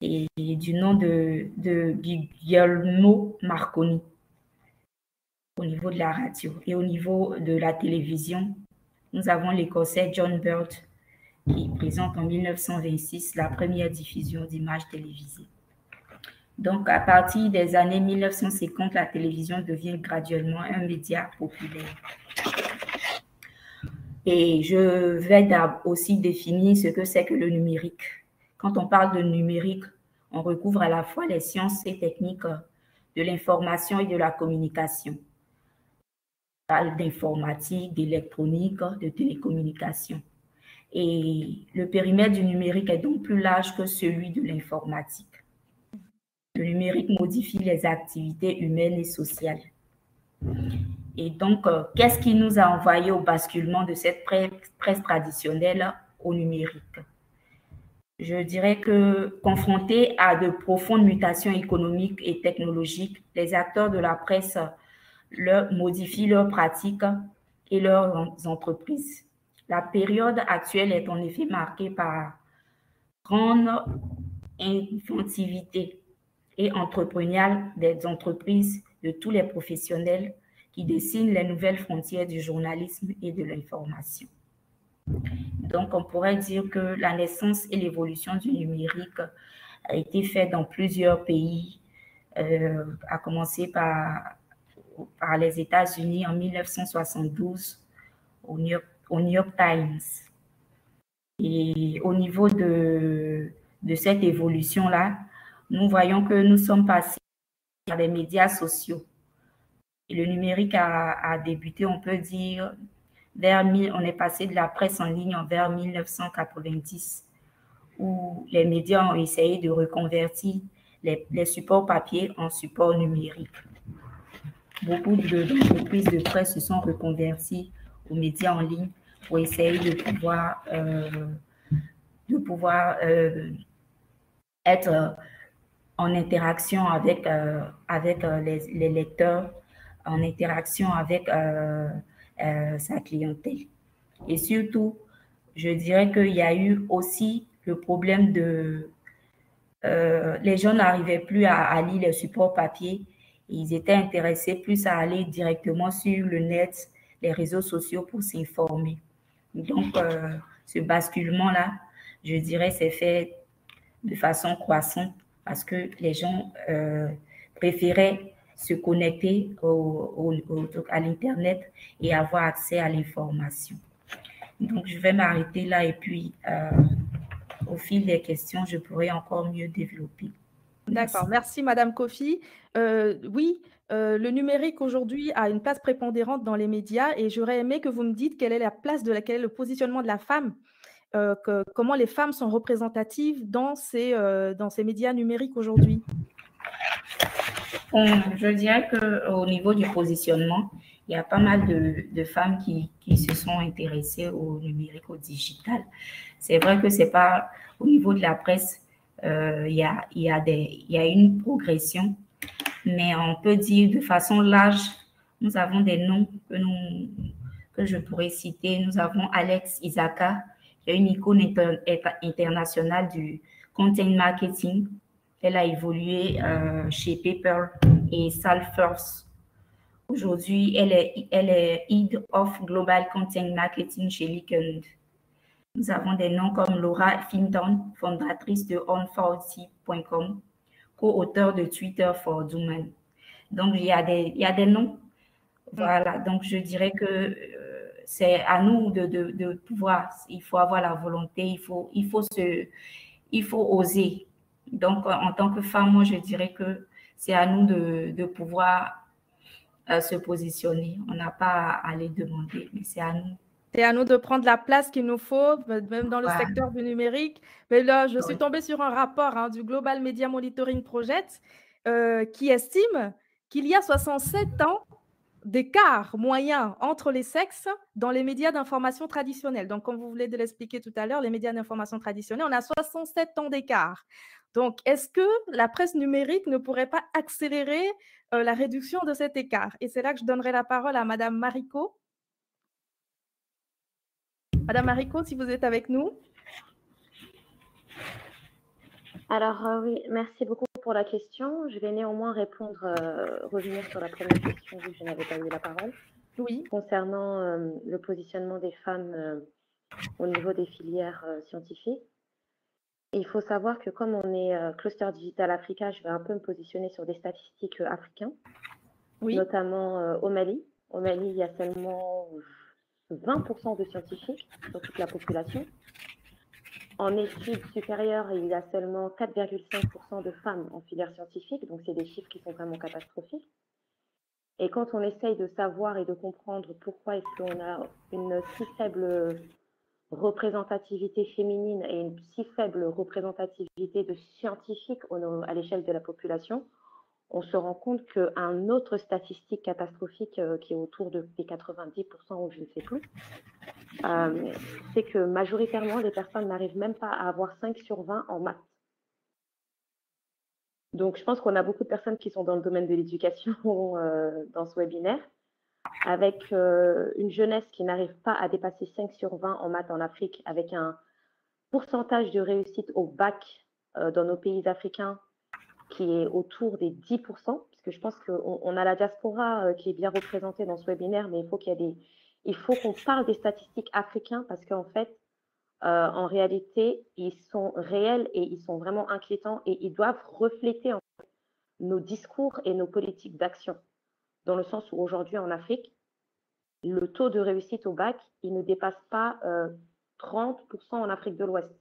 et du nom de Guglielmo Marconi au niveau de la radio. Et au niveau de la télévision, nous avons l'Écossais John Bird qui présente en 1926 la première diffusion d'images télévisées. Donc, à partir des années 1950, la télévision devient graduellement un média populaire. Et je vais aussi définir ce que c'est que le numérique. Quand on parle de numérique, on recouvre à la fois les sciences et techniques de l'information et de la communication. On parle d'informatique, d'électronique, de télécommunication. Et le périmètre du numérique est donc plus large que celui de l'informatique. Le numérique modifie les activités humaines et sociales. Et donc, qu'est-ce qui nous a envoyé au basculement de cette presse traditionnelle au numérique? Je dirais que, confrontés à de profondes mutations économiques et technologiques, les acteurs de la presse modifient leurs pratiques et leurs entreprises. La période actuelle est en effet marquée par grande inventivité et entrepreneuriale des entreprises de tous les professionnels qui dessinent les nouvelles frontières du journalisme et de l'information. Donc, on pourrait dire que la naissance et l'évolution du numérique a été faite dans plusieurs pays, à commencer par les États-Unis en 1972 au New York Times. Et au niveau de cette évolution-là, nous voyons que nous sommes passés par les médias sociaux. Et le numérique a débuté, on peut dire, on est passé de la presse en ligne vers 1990, où les médias ont essayé de reconvertir les supports papier en supports numériques. Beaucoup d'entreprises de presse se sont reconverties aux médias en ligne pour essayer de pouvoir être en interaction avec les lecteurs, en interaction avec sa clientèle. Et surtout, je dirais qu'il y a eu aussi le problème les gens n'arrivaient plus à lire les supports papier. Ils étaient intéressés plus à aller directement sur le net, les réseaux sociaux pour s'informer. Donc, ce basculement-là, je dirais, s'est fait de façon croissante parce que les gens préféraient se connecter à l'Internet et avoir accès à l'information. Donc, je vais m'arrêter là et puis, au fil des questions, je pourrai encore mieux développer. D'accord, merci Madame Kofi. Oui, le numérique aujourd'hui a une place prépondérante dans les médias et j'aurais aimé que vous me dites quelle est la place quel est le positionnement de la femme, comment les femmes sont représentatives dans ces médias numériques aujourd'hui. Je dirais qu'au niveau du positionnement, il y a pas mal de femmes qui se sont intéressées au numérique, au digital. C'est vrai que c'est pas au niveau de la presse, il y a une progression, mais on peut dire de façon large, nous avons des noms que je pourrais citer. Nous avons Alex Isaka, qui est une icône internationale du content marketing. Elle a évolué chez PayPal et Salesforce. Aujourd'hui, elle est Head of Global Content Marketing chez LinkedIn. Nous avons des noms comme Laura Finton, fondatrice de on40.com, co-auteur de Twitter for Domain. Donc, il y a des noms. Voilà, donc je dirais que c'est à nous de pouvoir, il faut avoir la volonté, il faut oser. Donc, en tant que femme, moi, je dirais que c'est à nous de pouvoir se positionner. On n'a pas à aller demander, mais c'est à nous. C'est à nous de prendre la place qu'il nous faut, même dans le secteur du numérique. Mais là, je suis tombée sur un rapport du Global Media Monitoring Project qui estime qu'il y a 67 ans d'écart moyen entre les sexes dans les médias d'information traditionnels. Donc, comme vous voulez de l'expliquer tout à l'heure, les médias d'information traditionnels, on a 67 ans d'écart. Donc, est-ce que la presse numérique ne pourrait pas accélérer la réduction de cet écart? Et c'est là que je donnerai la parole à Madame Marico. Madame Marico, si vous êtes avec nous. Alors oui, merci beaucoup pour la question. Je vais néanmoins revenir sur la première question vu que je n'avais pas eu la parole. Oui. Concernant le positionnement des femmes au niveau des filières scientifiques. Et il faut savoir que comme on est Cluster Digital Africa, je vais un peu me positionner sur des statistiques africaines, notamment au Mali. Au Mali, il y a seulement 20% de scientifiques sur toute la population. En études supérieures, il y a seulement 4,5% de femmes en filière scientifique, donc c'est des chiffres qui sont vraiment catastrophiques. Et quand on essaye de savoir et de comprendre pourquoi est-ce qu'on a une si faible représentativité féminine et une si faible représentativité de scientifiques à l'échelle de la population, on se rend compte qu'un autre statistique catastrophique qui est autour des 90% ou je ne sais plus, c'est que majoritairement, les personnes n'arrivent même pas à avoir 5 sur 20 en maths. Donc, je pense qu'on a beaucoup de personnes qui sont dans le domaine de l'éducation dans ce webinaire, avec une jeunesse qui n'arrive pas à dépasser 5 sur 20 en maths en Afrique, avec un pourcentage de réussite au bac dans nos pays africains qui est autour des 10%, parce que je pense qu'on a la diaspora qui est bien représentée dans ce webinaire, mais il faut qu'on parle des statistiques africains parce qu'en fait, en réalité, ils sont réels et ils sont vraiment inquiétants et ils doivent refléter en fait, nos discours et nos politiques d'action. Dans le sens où aujourd'hui en Afrique, le taux de réussite au bac, il ne dépasse pas 30% en Afrique de l'Ouest.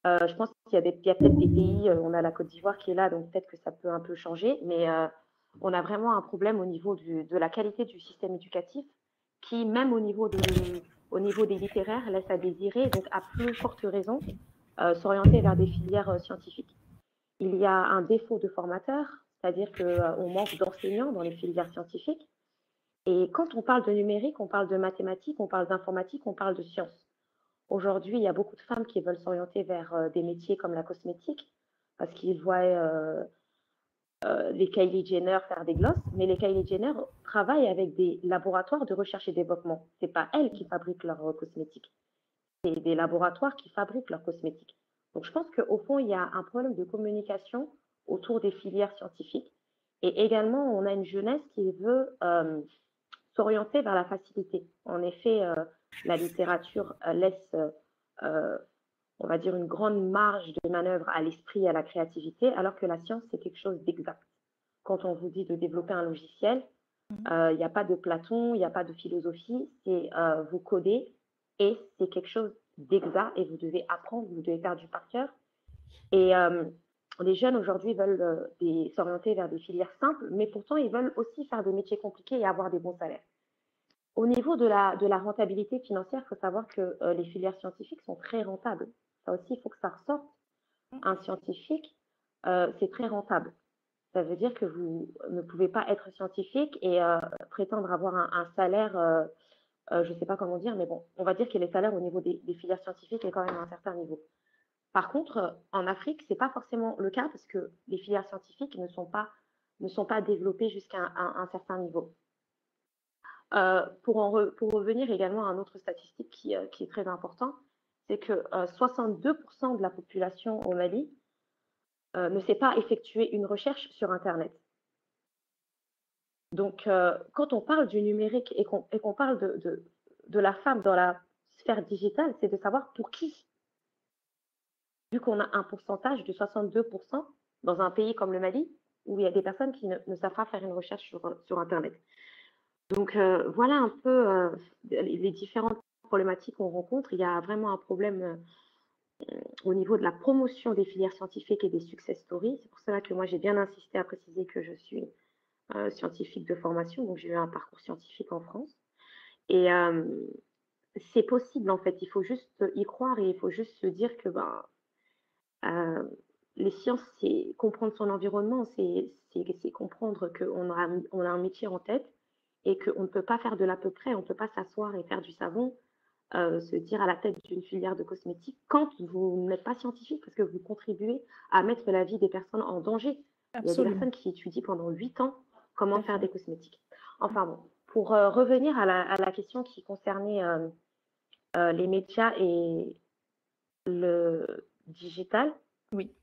Je pense qu'il y a peut-être des pays, on a la Côte d'Ivoire qui est là, donc peut-être que ça peut un peu changer, mais on a vraiment un problème au niveau de la qualité du système éducatif qui, même au niveau des littéraires, laisse à désirer, donc à plus forte raison, s'orienter vers des filières scientifiques. Il y a un défaut de formateurs, c'est-à-dire qu'on manque d'enseignants dans les filières scientifiques. Et quand on parle de numérique, on parle de mathématiques, on parle d'informatique, on parle de sciences. Aujourd'hui, il y a beaucoup de femmes qui veulent s'orienter vers des métiers comme la cosmétique parce qu'ils voient les Kylie Jenner faire des glosses, mais les Kylie Jenner travaillent avec des laboratoires de recherche et développement. Ce n'est pas elles qui fabriquent leurs cosmétiques, c'est des laboratoires qui fabriquent leurs cosmétiques. Donc, je pense qu'au fond, il y a un problème de communication autour des filières scientifiques. Et également, on a une jeunesse qui veut s'orienter vers la facilité. En effet, la littérature laisse, on va dire, une grande marge de manœuvre à l'esprit et à la créativité, alors que la science, c'est quelque chose d'exact. Quand on vous dit de développer un logiciel, il n'y a pas de Platon, il n'y a pas de philosophie, c'est vous codez et c'est quelque chose d'exact et vous devez apprendre, vous devez faire du par cœur. Et les jeunes aujourd'hui veulent s'orienter vers des filières simples, mais pourtant ils veulent aussi faire des métiers compliqués et avoir des bons salaires. Au niveau de la rentabilité financière, il faut savoir que les filières scientifiques sont très rentables. Ça aussi, il faut que ça ressorte. Un scientifique, c'est très rentable. Ça veut dire que vous ne pouvez pas être scientifique et prétendre avoir un salaire, je ne sais pas comment dire, mais bon, on va dire que les salaires au niveau des filières scientifiques est quand même à un certain niveau. Par contre, en Afrique, ce n'est pas forcément le cas parce que les filières scientifiques ne sont pas développées jusqu'à un certain niveau. Pour revenir également à un autre statistique qui est très important, c'est que 62% de la population au Mali ne sait pas effectuer une recherche sur Internet. Donc, quand on parle du numérique et qu'on parle de la femme dans la sphère digitale, c'est de savoir pour qui. Vu qu'on a un pourcentage de 62% dans un pays comme le Mali, où il y a des personnes qui ne savent pas faire une recherche sur Internet. Donc, voilà un peu les différentes problématiques qu'on rencontre. Il y a vraiment un problème au niveau de la promotion des filières scientifiques et des success stories. C'est pour cela que moi, j'ai bien insisté à préciser que je suis scientifique de formation, donc j'ai eu un parcours scientifique en France. Et c'est possible, en fait. Il faut juste y croire et il faut juste se dire que les sciences, c'est comprendre son environnement, c'est comprendre qu'on a un métier en tête et qu'on ne peut pas faire de l'à peu près, on ne peut pas s'asseoir et faire du savon, se dire à la tête d'une filière de cosmétiques quand vous n'êtes pas scientifique, parce que vous contribuez à mettre la vie des personnes en danger. Absolument. Il y a des personnes qui étudient pendant 8 ans comment faire des cosmétiques. Enfin bon, pour revenir à la question qui concernait les médias et le digital. Oui.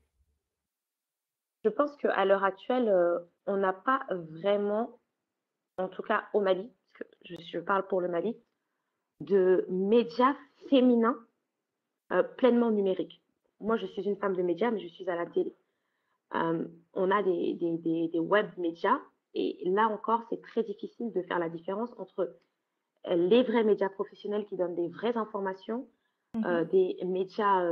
Je pense qu'à l'heure actuelle, on n'a pas vraiment, en tout cas au Mali, parce que je parle pour le Mali, de médias féminins pleinement numériques. Moi, je suis une femme de médias, mais je suis à la télé. On a des web médias, et là encore, c'est très difficile de faire la différence entre les vrais médias professionnels qui donnent des vraies informations, des médias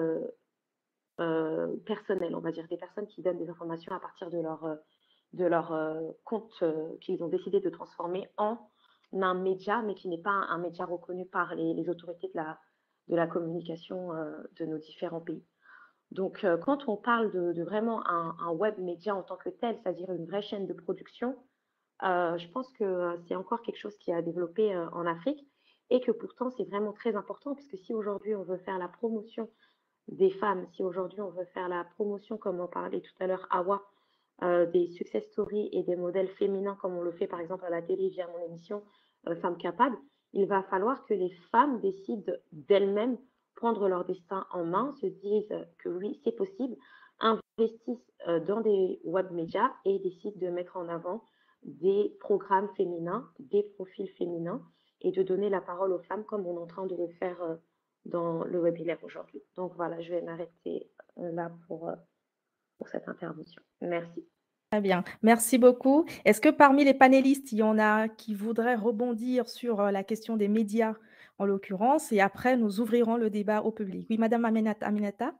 personnels, on va dire, des personnes qui donnent des informations à partir de leur compte qu'ils ont décidé de transformer en un média, mais qui n'est pas un média reconnu par les autorités de la communication de nos différents pays. Donc, quand on parle de vraiment un web média en tant que tel, c'est-à-dire une vraie chaîne de production, je pense que c'est encore quelque chose qui a développé en Afrique et que pourtant, c'est vraiment très important, puisque si aujourd'hui, on veut faire la promotion des femmes, si aujourd'hui, on veut faire la promotion, comme on parlait tout à l'heure, Awa, des success stories et des modèles féminins, comme on le fait par exemple à la télé via mon émission Femmes Capables, il va falloir que les femmes décident d'elles-mêmes prendre leur destin en main, se disent que oui, c'est possible, investissent dans des web médias et décident de mettre en avant des programmes féminins, des profils féminins et de donner la parole aux femmes comme on est en train de le faire dans le webinaire aujourd'hui. Donc voilà, je vais m'arrêter là pour cette intervention. Merci. Très bien, merci beaucoup. Est-ce que parmi les panélistes, il y en a qui voudraient rebondir sur la question des médias en l'occurrence, et après nous ouvrirons le débat au public. Oui, Madame Aminata.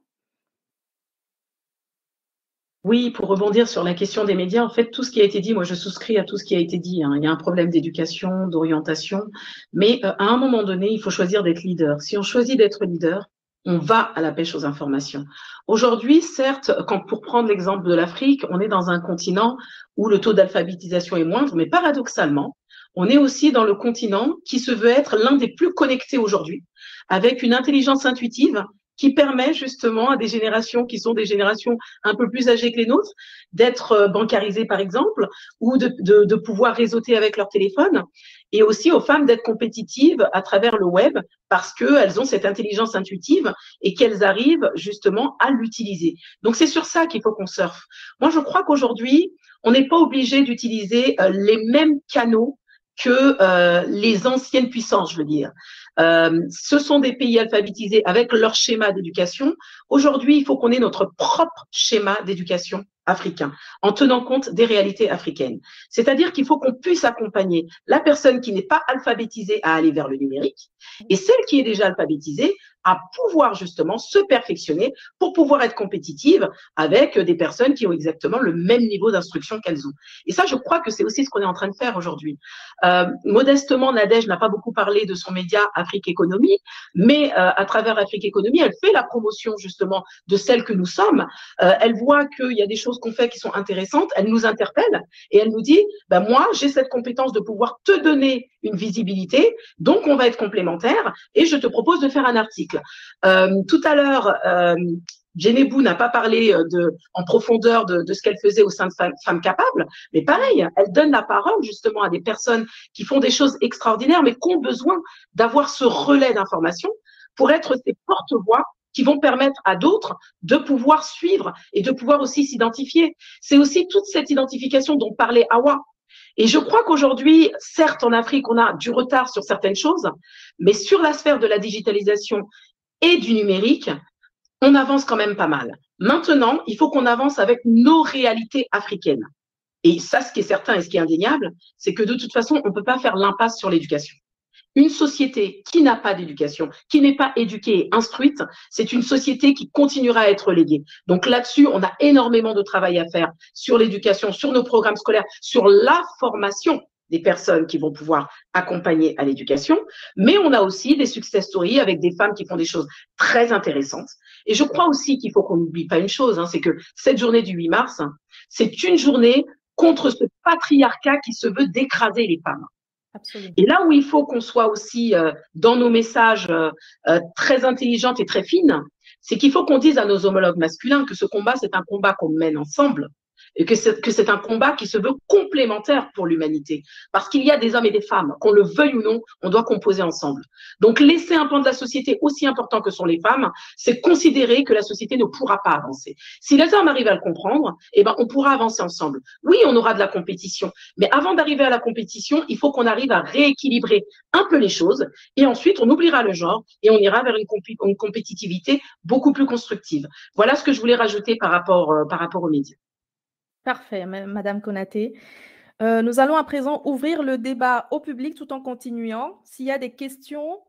Oui, pour rebondir sur la question des médias, en fait, tout ce qui a été dit, moi je souscris à tout ce qui a été dit. Il y a un problème d'éducation, d'orientation, mais à un moment donné, il faut choisir d'être leader. Si on choisit d'être leader, on va à la pêche aux informations. Aujourd'hui, certes, pour prendre l'exemple de l'Afrique, on est dans un continent où le taux d'alphabétisation est moindre, mais paradoxalement, on est aussi dans le continent qui se veut être l'un des plus connectés aujourd'hui, avec une intelligence intuitive qui permet justement à des générations qui sont des générations un peu plus âgées que les nôtres d'être bancarisées par exemple, ou de pouvoir réseauter avec leur téléphone, et aussi aux femmes d'être compétitives à travers le web parce qu'elles ont cette intelligence intuitive et qu'elles arrivent justement à l'utiliser. Donc c'est sur ça qu'il faut qu'on surfe. Moi je crois qu'aujourd'hui, on n'est pas obligé d'utiliser les mêmes canaux que les anciennes puissances, je veux dire. Ce sont des pays alphabétisés avec leur schéma d'éducation. Aujourd'hui, il faut qu'on ait notre propre schéma d'éducation africain, en tenant compte des réalités africaines. C'est-à-dire qu'il faut qu'on puisse accompagner la personne qui n'est pas alphabétisée à aller vers le numérique et celle qui est déjà alphabétisée à pouvoir justement se perfectionner pour pouvoir être compétitive avec des personnes qui ont exactement le même niveau d'instruction qu'elles ont. Et ça, je crois que c'est aussi ce qu'on est en train de faire aujourd'hui. Modestement, Nadège n'a pas beaucoup parlé de son média Afrique Économie, mais à travers Afrique Économie, elle fait la promotion justement de celle que nous sommes. Elle voit qu'il y a des choses qu'on fait qui sont intéressantes, elle nous interpelle et elle nous dit, ben moi, j'ai cette compétence de pouvoir te donner une visibilité, donc on va être complémentaires et je te propose de faire un article. Tout à l'heure, Djenebou n'a pas parlé en profondeur de ce qu'elle faisait au sein de Femmes Capables, mais pareil, elle donne la parole justement à des personnes qui font des choses extraordinaires, mais qui ont besoin d'avoir ce relais d'information pour être ces porte-voix qui vont permettre à d'autres de pouvoir suivre et de pouvoir aussi s'identifier. C'est aussi toute cette identification dont parlait Awa. Et je crois qu'aujourd'hui, certes, en Afrique, on a du retard sur certaines choses, mais sur la sphère de la digitalisation et du numérique, on avance quand même pas mal. Maintenant, il faut qu'on avance avec nos réalités africaines. Et ça, ce qui est certain et ce qui est indéniable, c'est que de toute façon, on ne peut pas faire l'impasse sur l'éducation. Une société qui n'a pas d'éducation, qui n'est pas éduquée et instruite, c'est une société qui continuera à être léguée. Donc là-dessus, on a énormément de travail à faire sur l'éducation, sur nos programmes scolaires, sur la formation des personnes qui vont pouvoir accompagner à l'éducation. Mais on a aussi des success stories avec des femmes qui font des choses très intéressantes. Et je crois aussi qu'il faut qu'on n'oublie pas une chose, c'est que cette journée du 8 mars, c'est une journée contre ce patriarcat qui se veut d'écraser les femmes. Absolument. Et là où il faut qu'on soit aussi dans nos messages très intelligentes et très fines, c'est qu'il faut qu'on dise à nos homologues masculins que ce combat, c'est un combat qu'on mène ensemble et que c'est un combat qui se veut complémentaire pour l'humanité. Parce qu'il y a des hommes et des femmes, qu'on le veuille ou non, on doit composer ensemble. Donc laisser un pan de la société aussi important que sont les femmes, c'est considérer que la société ne pourra pas avancer. Si les hommes arrivent à le comprendre, eh ben, on pourra avancer ensemble. Oui, on aura de la compétition, mais avant d'arriver à la compétition, il faut qu'on arrive à rééquilibrer un peu les choses et ensuite on oubliera le genre et on ira vers une compétitivité beaucoup plus constructive. Voilà ce que je voulais rajouter par rapport aux médias. Parfait, Madame Konaté. Nous allons à présent ouvrir le débat au public tout en continuant. S'il y a des questions,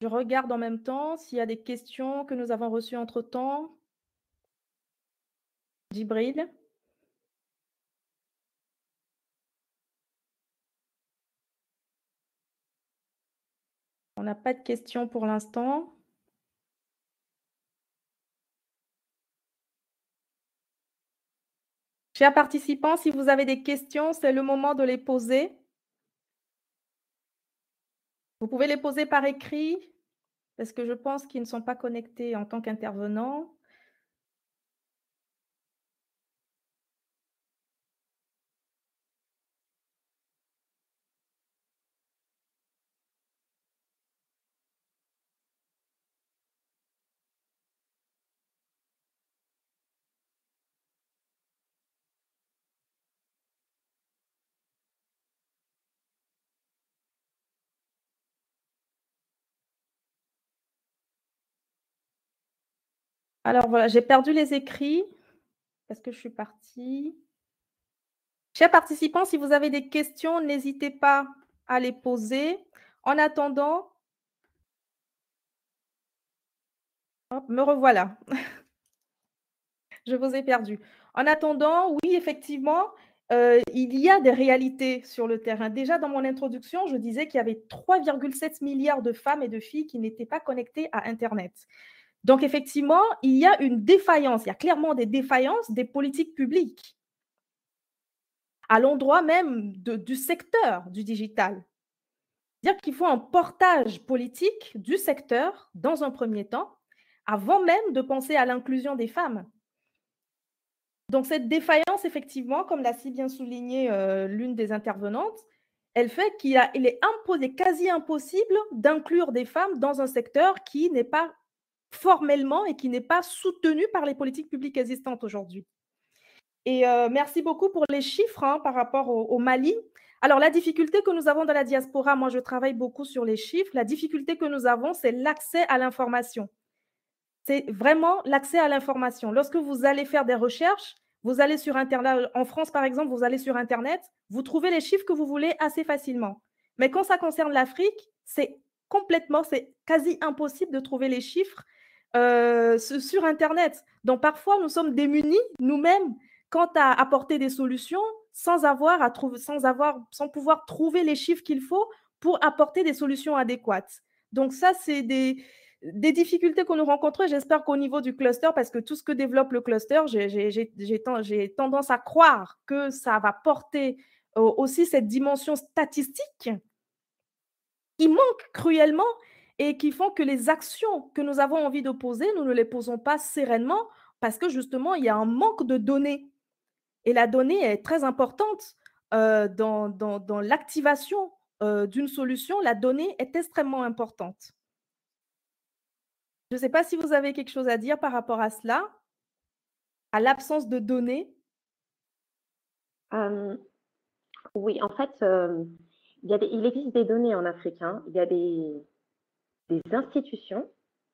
je regarde en même temps. S'il y a des questions que nous avons reçues entre-temps. Djibril. On n'a pas de questions pour l'instant. Chers participants, si vous avez des questions, c'est le moment de les poser. Vous pouvez les poser par écrit, parce que je pense qu'ils ne sont pas connectés en tant qu'intervenants. Alors voilà, j'ai perdu les écrits parce que je suis partie. Chers participants, si vous avez des questions, n'hésitez pas à les poser. En attendant, hop, me revoilà. Je vous ai perdu. En attendant, oui, effectivement, il y a des réalités sur le terrain. Déjà, dans mon introduction, je disais qu'il y avait 3,7 milliards de femmes et de filles qui n'étaient pas connectées à Internet. Donc, effectivement, il y a une défaillance. Il y a clairement des défaillances des politiques publiques à l'endroit même du secteur du digital. C'est-à-dire qu'il faut un portage politique du secteur dans un premier temps, avant même de penser à l'inclusion des femmes. Donc, cette défaillance, effectivement, comme l'a si bien souligné l'une des intervenantes, elle fait qu'il est quasi impossible d'inclure des femmes dans un secteur qui n'est pas formellement et qui n'est pas soutenu par les politiques publiques existantes aujourd'hui. Et merci beaucoup pour les chiffres par rapport au Mali. Alors, la difficulté que nous avons dans la diaspora, moi, je travaille beaucoup sur les chiffres. La difficulté que nous avons, c'est l'accès à l'information. C'est vraiment l'accès à l'information. Lorsque vous allez faire des recherches, vous allez sur Internet. En France, par exemple, vous allez sur Internet, vous trouvez les chiffres que vous voulez assez facilement. Mais quand ça concerne l'Afrique, c'est quasi impossible de trouver les chiffres sur Internet. Donc, parfois, nous sommes démunis nous-mêmes quant à apporter des solutions sans pouvoir trouver les chiffres qu'il faut pour apporter des solutions adéquates. Donc, ça, c'est des difficultés que nous rencontrons. J'espère qu'au niveau du cluster, parce que tout ce que développe le cluster, j'ai tendance à croire que ça va porter aussi cette dimension statistique qui manque cruellement et qui font que les actions que nous avons envie de poser, nous ne les posons pas sereinement parce que justement, il y a un manque de données. Et la donnée est très importante dans l'activation d'une solution. La donnée est extrêmement importante. Je ne sais pas si vous avez quelque chose à dire par rapport à cela, à l'absence de données. Oui, en fait, il existe des données en Afrique, hein. Il y a des institutions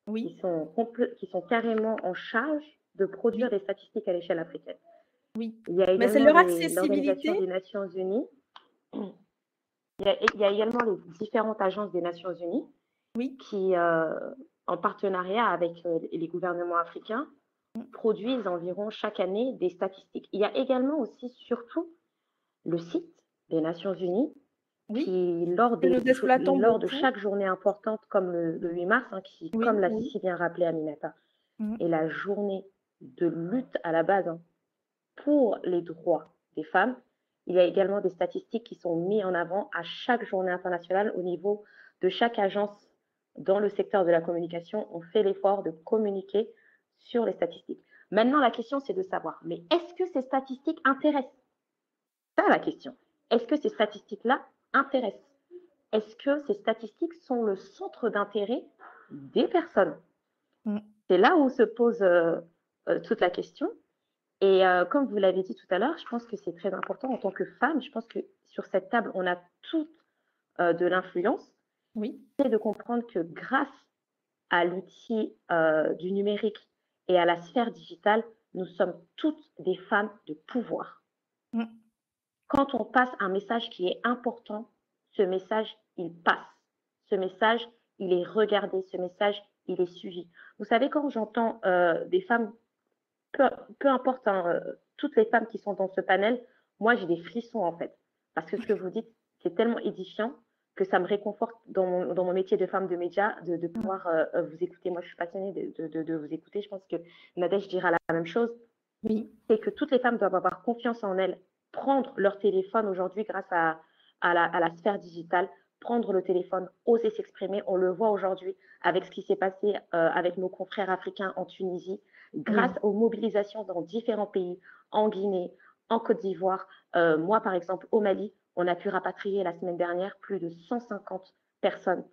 Oui, qui sont carrément en charge de produire oui, des statistiques à l'échelle africaine. oui. Il y a Mais c'est également leur l'Organisation accessibilité. des Nations Unies. Il y a également les différentes agences des Nations Unies Oui, qui, en partenariat avec les gouvernements africains, produisent environ chaque année des statistiques. Il y a également aussi, surtout, le site des Nations Unies oui. qui, lors Que nous exploitons de beaucoup. chaque journée importante, comme le 8 mars, hein, qui, Oui, comme l'a oui. si bien rappelé Aminata, Mhm. est la journée de lutte à la base, hein, pour les droits des femmes. Il y a également des statistiques qui sont mises en avant à chaque journée internationale au niveau de chaque agence dans le secteur de la communication. On fait l'effort de communiquer sur les statistiques. Maintenant, la question, c'est de savoir, mais est-ce que ces statistiques intéressent? C'est ça la question. Est-ce que ces statistiques-là intéressent? Est-ce que ces statistiques sont le centre d'intérêt des personnes? C'est là où se pose toute la question. Et comme vous l'avez dit tout à l'heure, je pense que c'est très important en tant que femme. Je pense que sur cette table, on a toute de l'influence. Oui. C'est de comprendre que grâce à l'outil du numérique et à la sphère digitale, nous sommes toutes des femmes de pouvoir. Quand on passe un message qui est important, ce message, il passe. Ce message, il est regardé. Ce message, il est suivi. Vous savez, quand j'entends des femmes, peu importe, hein, toutes les femmes qui sont dans ce panel, moi, j'ai des frissons, en fait. Parce que ce que vous dites, c'est tellement édifiant que ça me réconforte dans mon métier de femme de média, de pouvoir vous écouter. Moi, je suis passionnée de vous écouter. Je pense que Nadège dira la même chose. Oui. C'est que toutes les femmes doivent avoir confiance en elles, prendre leur téléphone aujourd'hui grâce à la sphère digitale, prendre le téléphone, oser s'exprimer. On le voit aujourd'hui avec ce qui s'est passé avec nos confrères africains en Tunisie, grâce aux mobilisations dans différents pays, en Guinée, en Côte d'Ivoire. Moi, par exemple, au Mali, on a pu rapatrier la semaine dernière plus de 150 personnes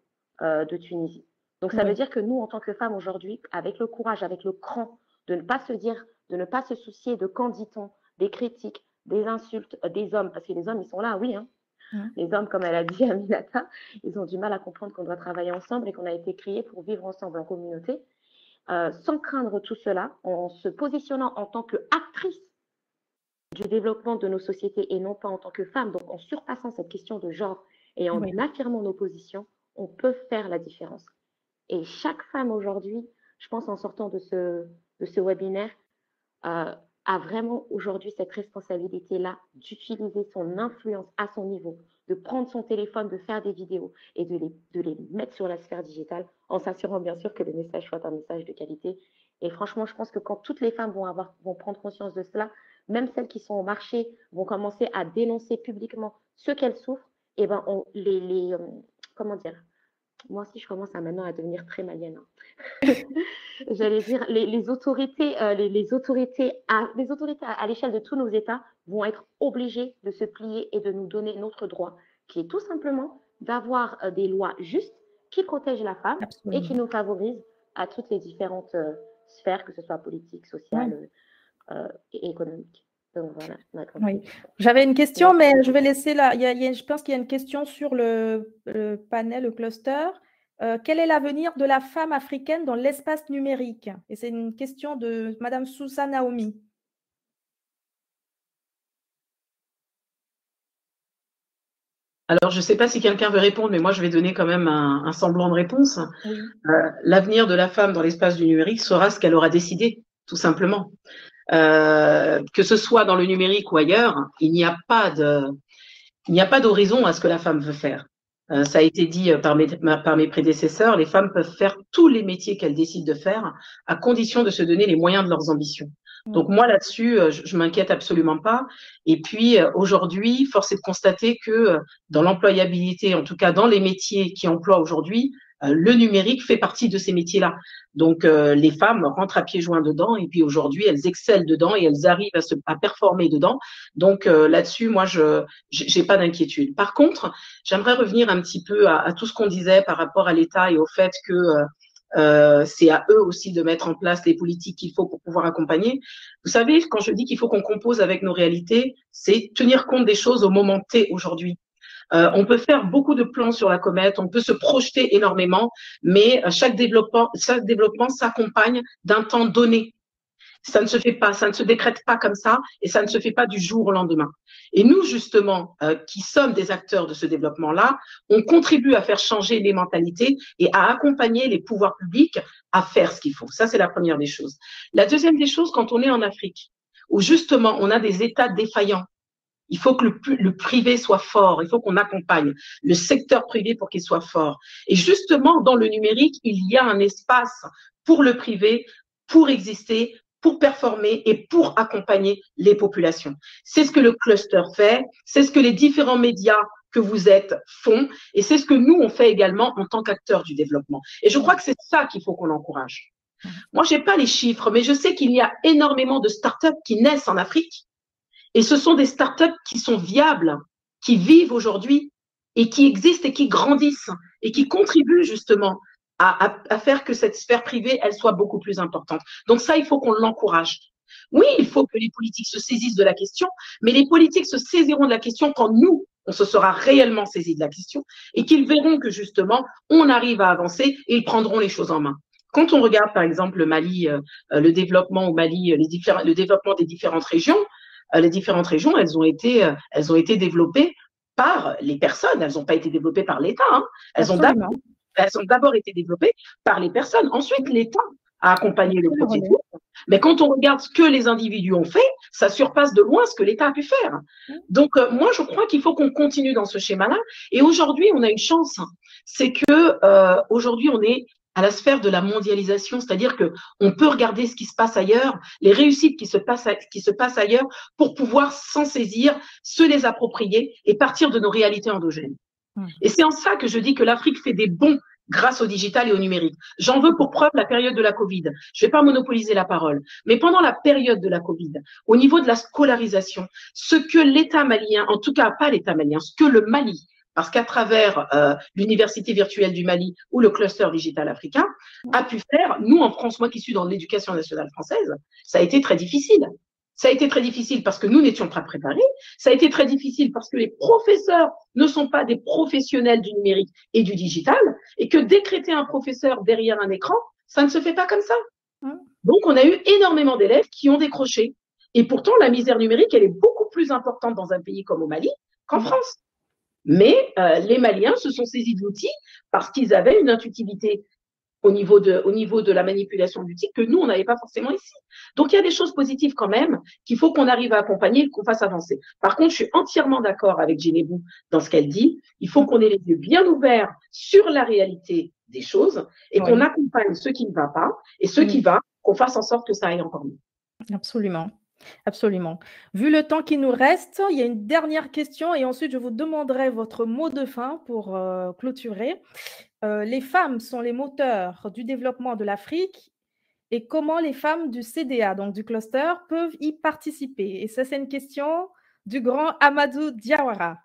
de Tunisie. Donc, ça veut dire que nous, en tant que femmes aujourd'hui, avec le courage, avec le cran de ne pas se dire, de ne pas se soucier de quand dit-on, des critiques, des insultes, des hommes, parce que les hommes, ils sont là, oui, hein. Les hommes, comme elle a dit Aminata, ils ont du mal à comprendre qu'on doit travailler ensemble et qu'on a été créés pour vivre ensemble en communauté. Sans craindre tout cela, en se positionnant en tant qu'actrice du développement de nos sociétés et non pas en tant que femme, donc en surpassant cette question de genre et en affirmant nos positions, on peut faire la différence. Et chaque femme aujourd'hui, je pense en sortant de ce webinaire, a vraiment aujourd'hui cette responsabilité-là d'utiliser son influence à son niveau, de prendre son téléphone, de faire des vidéos et de les mettre sur la sphère digitale en s'assurant bien sûr que le message soit un message de qualité. Et franchement, je pense que quand toutes les femmes vont prendre conscience de cela, même celles qui sont au marché vont commencer à dénoncer publiquement ce qu'elles souffrent, et ben comment dire, moi aussi je commence maintenant à devenir très malienne. Hein. J'allais dire, les autorités à l'échelle de tous nos États vont être obligées de se plier et de nous donner notre droit, qui est tout simplement d'avoir des lois justes qui protègent la femme et qui nous favorisent à toutes les différentes sphères, que ce soit politique, sociale et économique. Donc voilà. Oui. J'avais une question, mais je vais laisser là. Je pense qu'il y a une question sur le panel, le cluster. Quel est l'avenir de la femme africaine dans l'espace numérique? Et c'est une question de Madame Sousa Naomi. Alors, je ne sais pas si quelqu'un veut répondre, mais moi, je vais donner quand même un semblant de réponse. Oui. L'avenir de la femme dans l'espace du numérique sera ce qu'elle aura décidé, tout simplement. Que ce soit dans le numérique ou ailleurs, il n'y a pas d'horizon à ce que la femme veut faire. Ça a été dit par mes prédécesseurs, les femmes peuvent faire tous les métiers qu'elles décident de faire à condition de se donner les moyens de leurs ambitions. Donc moi là-dessus, je m'inquiète absolument pas. Et puis aujourd'hui, force est de constater que dans l'employabilité, en tout cas dans les métiers qui emploient aujourd'hui, le numérique fait partie de ces métiers-là. Donc les femmes rentrent à pieds joints dedans et puis aujourd'hui elles excellent dedans et elles arrivent à performer dedans. Donc là-dessus, moi j'ai pas d'inquiétude. Par contre, j'aimerais revenir un petit peu à tout ce qu'on disait par rapport à l'État et au fait que c'est à eux aussi de mettre en place les politiques qu'il faut pour pouvoir accompagner. Vous savez, quand je dis qu'il faut qu'on compose avec nos réalités, c'est tenir compte des choses au moment T aujourd'hui. On peut faire beaucoup de plans sur la comète, on peut se projeter énormément, mais chaque développement s'accompagne d'un temps donné. Ça ne se fait pas, ça ne se décrète pas comme ça et ça ne se fait pas du jour au lendemain. Et nous, justement, qui sommes des acteurs de ce développement-là, on contribue à faire changer les mentalités et à accompagner les pouvoirs publics à faire ce qu'il faut. Ça, c'est la première des choses. La deuxième des choses, quand on est en Afrique, où justement, on a des États défaillants, il faut que le privé soit fort, il faut qu'on accompagne le secteur privé pour qu'il soit fort. Et justement, dans le numérique, il y a un espace pour le privé, pour exister, pour performer et pour accompagner les populations. C'est ce que le cluster fait, c'est ce que les différents médias que vous êtes font et c'est ce que nous, on fait également en tant qu'acteurs du développement. Et je crois que c'est ça qu'il faut qu'on encourage. Moi, je n'ai pas les chiffres, mais je sais qu'il y a énormément de startups qui naissent en Afrique et ce sont des startups qui sont viables, qui vivent aujourd'hui et qui existent et qui grandissent et qui contribuent justement à faire que cette sphère privée, elle soit beaucoup plus importante. Donc ça, il faut qu'on l'encourage. Oui, il faut que les politiques se saisissent de la question, mais les politiques se saisiront de la question quand nous, on se sera réellement saisis de la question et qu'ils verront que justement, on arrive à avancer et ils prendront les choses en main. Quand on regarde, par exemple, le Mali, le développement au Mali, le développement des différentes régions, les différentes régions, elles ont été développées par les personnes. Elles n'ont pas été développées par l'État. Hein. Elles ont d'abord été développées par les personnes. Ensuite, l'État a accompagné le processus. Mais quand on regarde ce que les individus ont fait, ça surpasse de loin ce que l'État a pu faire. Donc, moi, je crois qu'il faut qu'on continue dans ce schéma-là. Et aujourd'hui, on a une chance. C'est que aujourd'hui, on est à la sphère de la mondialisation, c'est-à-dire que on peut regarder ce qui se passe ailleurs, les réussites qui se passent ailleurs, pour pouvoir s'en saisir, se les approprier et partir de nos réalités endogènes. Et c'est en ça que je dis que l'Afrique fait des bons grâce au digital et au numérique. J'en veux pour preuve la période de la Covid. Je ne vais pas monopoliser la parole, mais pendant la période de la Covid, au niveau de la scolarisation, ce que l'État malien, en tout cas pas l'État malien, ce que le Mali, parce qu'à travers l'Université virtuelle du Mali ou le cluster digital africain a pu faire, nous en France, moi qui suis dans l'éducation nationale française, ça a été très difficile. Ça a été très difficile parce que nous n'étions pas préparés. Ça a été très difficile parce que les professeurs ne sont pas des professionnels du numérique et du digital et que décréter un professeur derrière un écran, ça ne se fait pas comme ça. Donc, on a eu énormément d'élèves qui ont décroché. Et pourtant, la misère numérique, elle est beaucoup plus importante dans un pays comme au Mali qu'en France. Mais les Maliens se sont saisis de l'outil parce qu'ils avaient une intuitivité au niveau de la manipulation d'outils que nous, on n'avait pas forcément ici. Donc, il y a des choses positives quand même qu'il faut qu'on arrive à accompagner et qu'on fasse avancer. Par contre, je suis entièrement d'accord avec Djinébou dans ce qu'elle dit. Il faut qu'on ait les yeux bien ouverts sur la réalité des choses et qu'on accompagne ce qui ne va pas et ce qui va, qu'on fasse en sorte que ça aille encore mieux. Absolument. Absolument. Vu le temps qui nous reste, il y a une dernière question et ensuite je vous demanderai votre mot de fin pour clôturer. Les femmes sont les moteurs du développement de l'Afrique et comment les femmes du CDA, donc du cluster, peuvent y participer? Et ça, c'est une question du grand Amadou Diawara.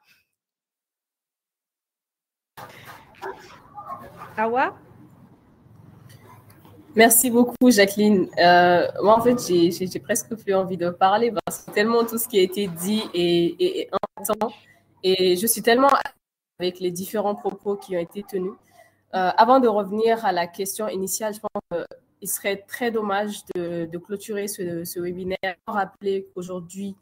Awa? Merci beaucoup, Jacqueline. Moi, en fait, j'ai presque plus envie de parler parce que tellement tout ce qui a été dit est important et je suis tellement avec les différents propos qui ont été tenus. Avant de revenir à la question initiale, je pense qu'il serait très dommage de clôturer ce webinaire pour rappeler qu'aujourd'hui,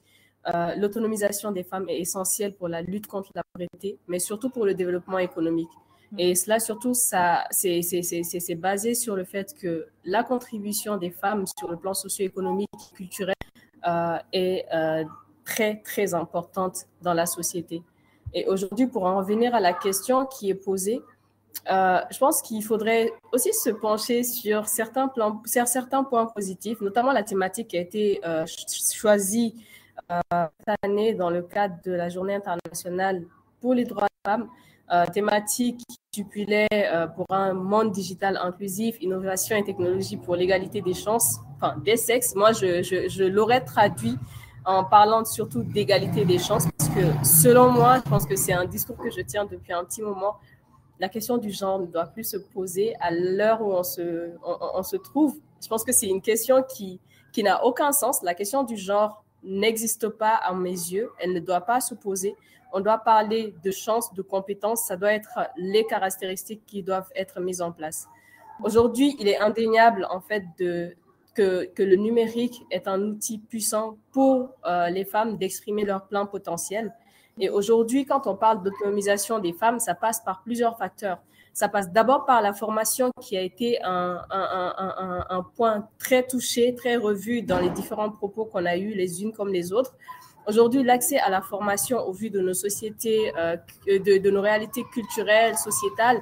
l'autonomisation des femmes est essentielle pour la lutte contre la pauvreté, mais surtout pour le développement économique. Et cela, surtout, c'est basé sur le fait que la contribution des femmes sur le plan socio-économique et culturel est très, très importante dans la société. Et aujourd'hui, pour en revenir à la question qui est posée, je pense qu'il faudrait aussi se pencher sur certains points positifs, notamment la thématique qui a été choisie cette année dans le cadre de la Journée internationale pour les droits des femmes. Thématique qui stipulait pour un monde digital inclusif, innovation et technologie pour l'égalité des chances, enfin des sexes. Moi, je l'aurais traduit en parlant surtout d'égalité des chances parce que selon moi, je pense que c'est un discours que je tiens depuis un petit moment. la question du genre ne doit plus se poser à l'heure où on se trouve. Je pense que c'est une question qui n'a aucun sens. La question du genre n'existe pas à mes yeux. Elle ne doit pas se poser. On doit parler de chances, de compétences. Ça doit être les caractéristiques qui doivent être mises en place. Aujourd'hui, il est indéniable, en fait, que le numérique est un outil puissant pour les femmes d'exprimer leur plein potentiel. Et aujourd'hui, quand on parle d'autonomisation des femmes, ça passe par plusieurs facteurs. Ça passe d'abord par la formation qui a été un point très touché, très revu dans les différents propos qu'on a eus les unes comme les autres. Aujourd'hui, l'accès à la formation au vu de nos sociétés, de nos réalités culturelles, sociétales,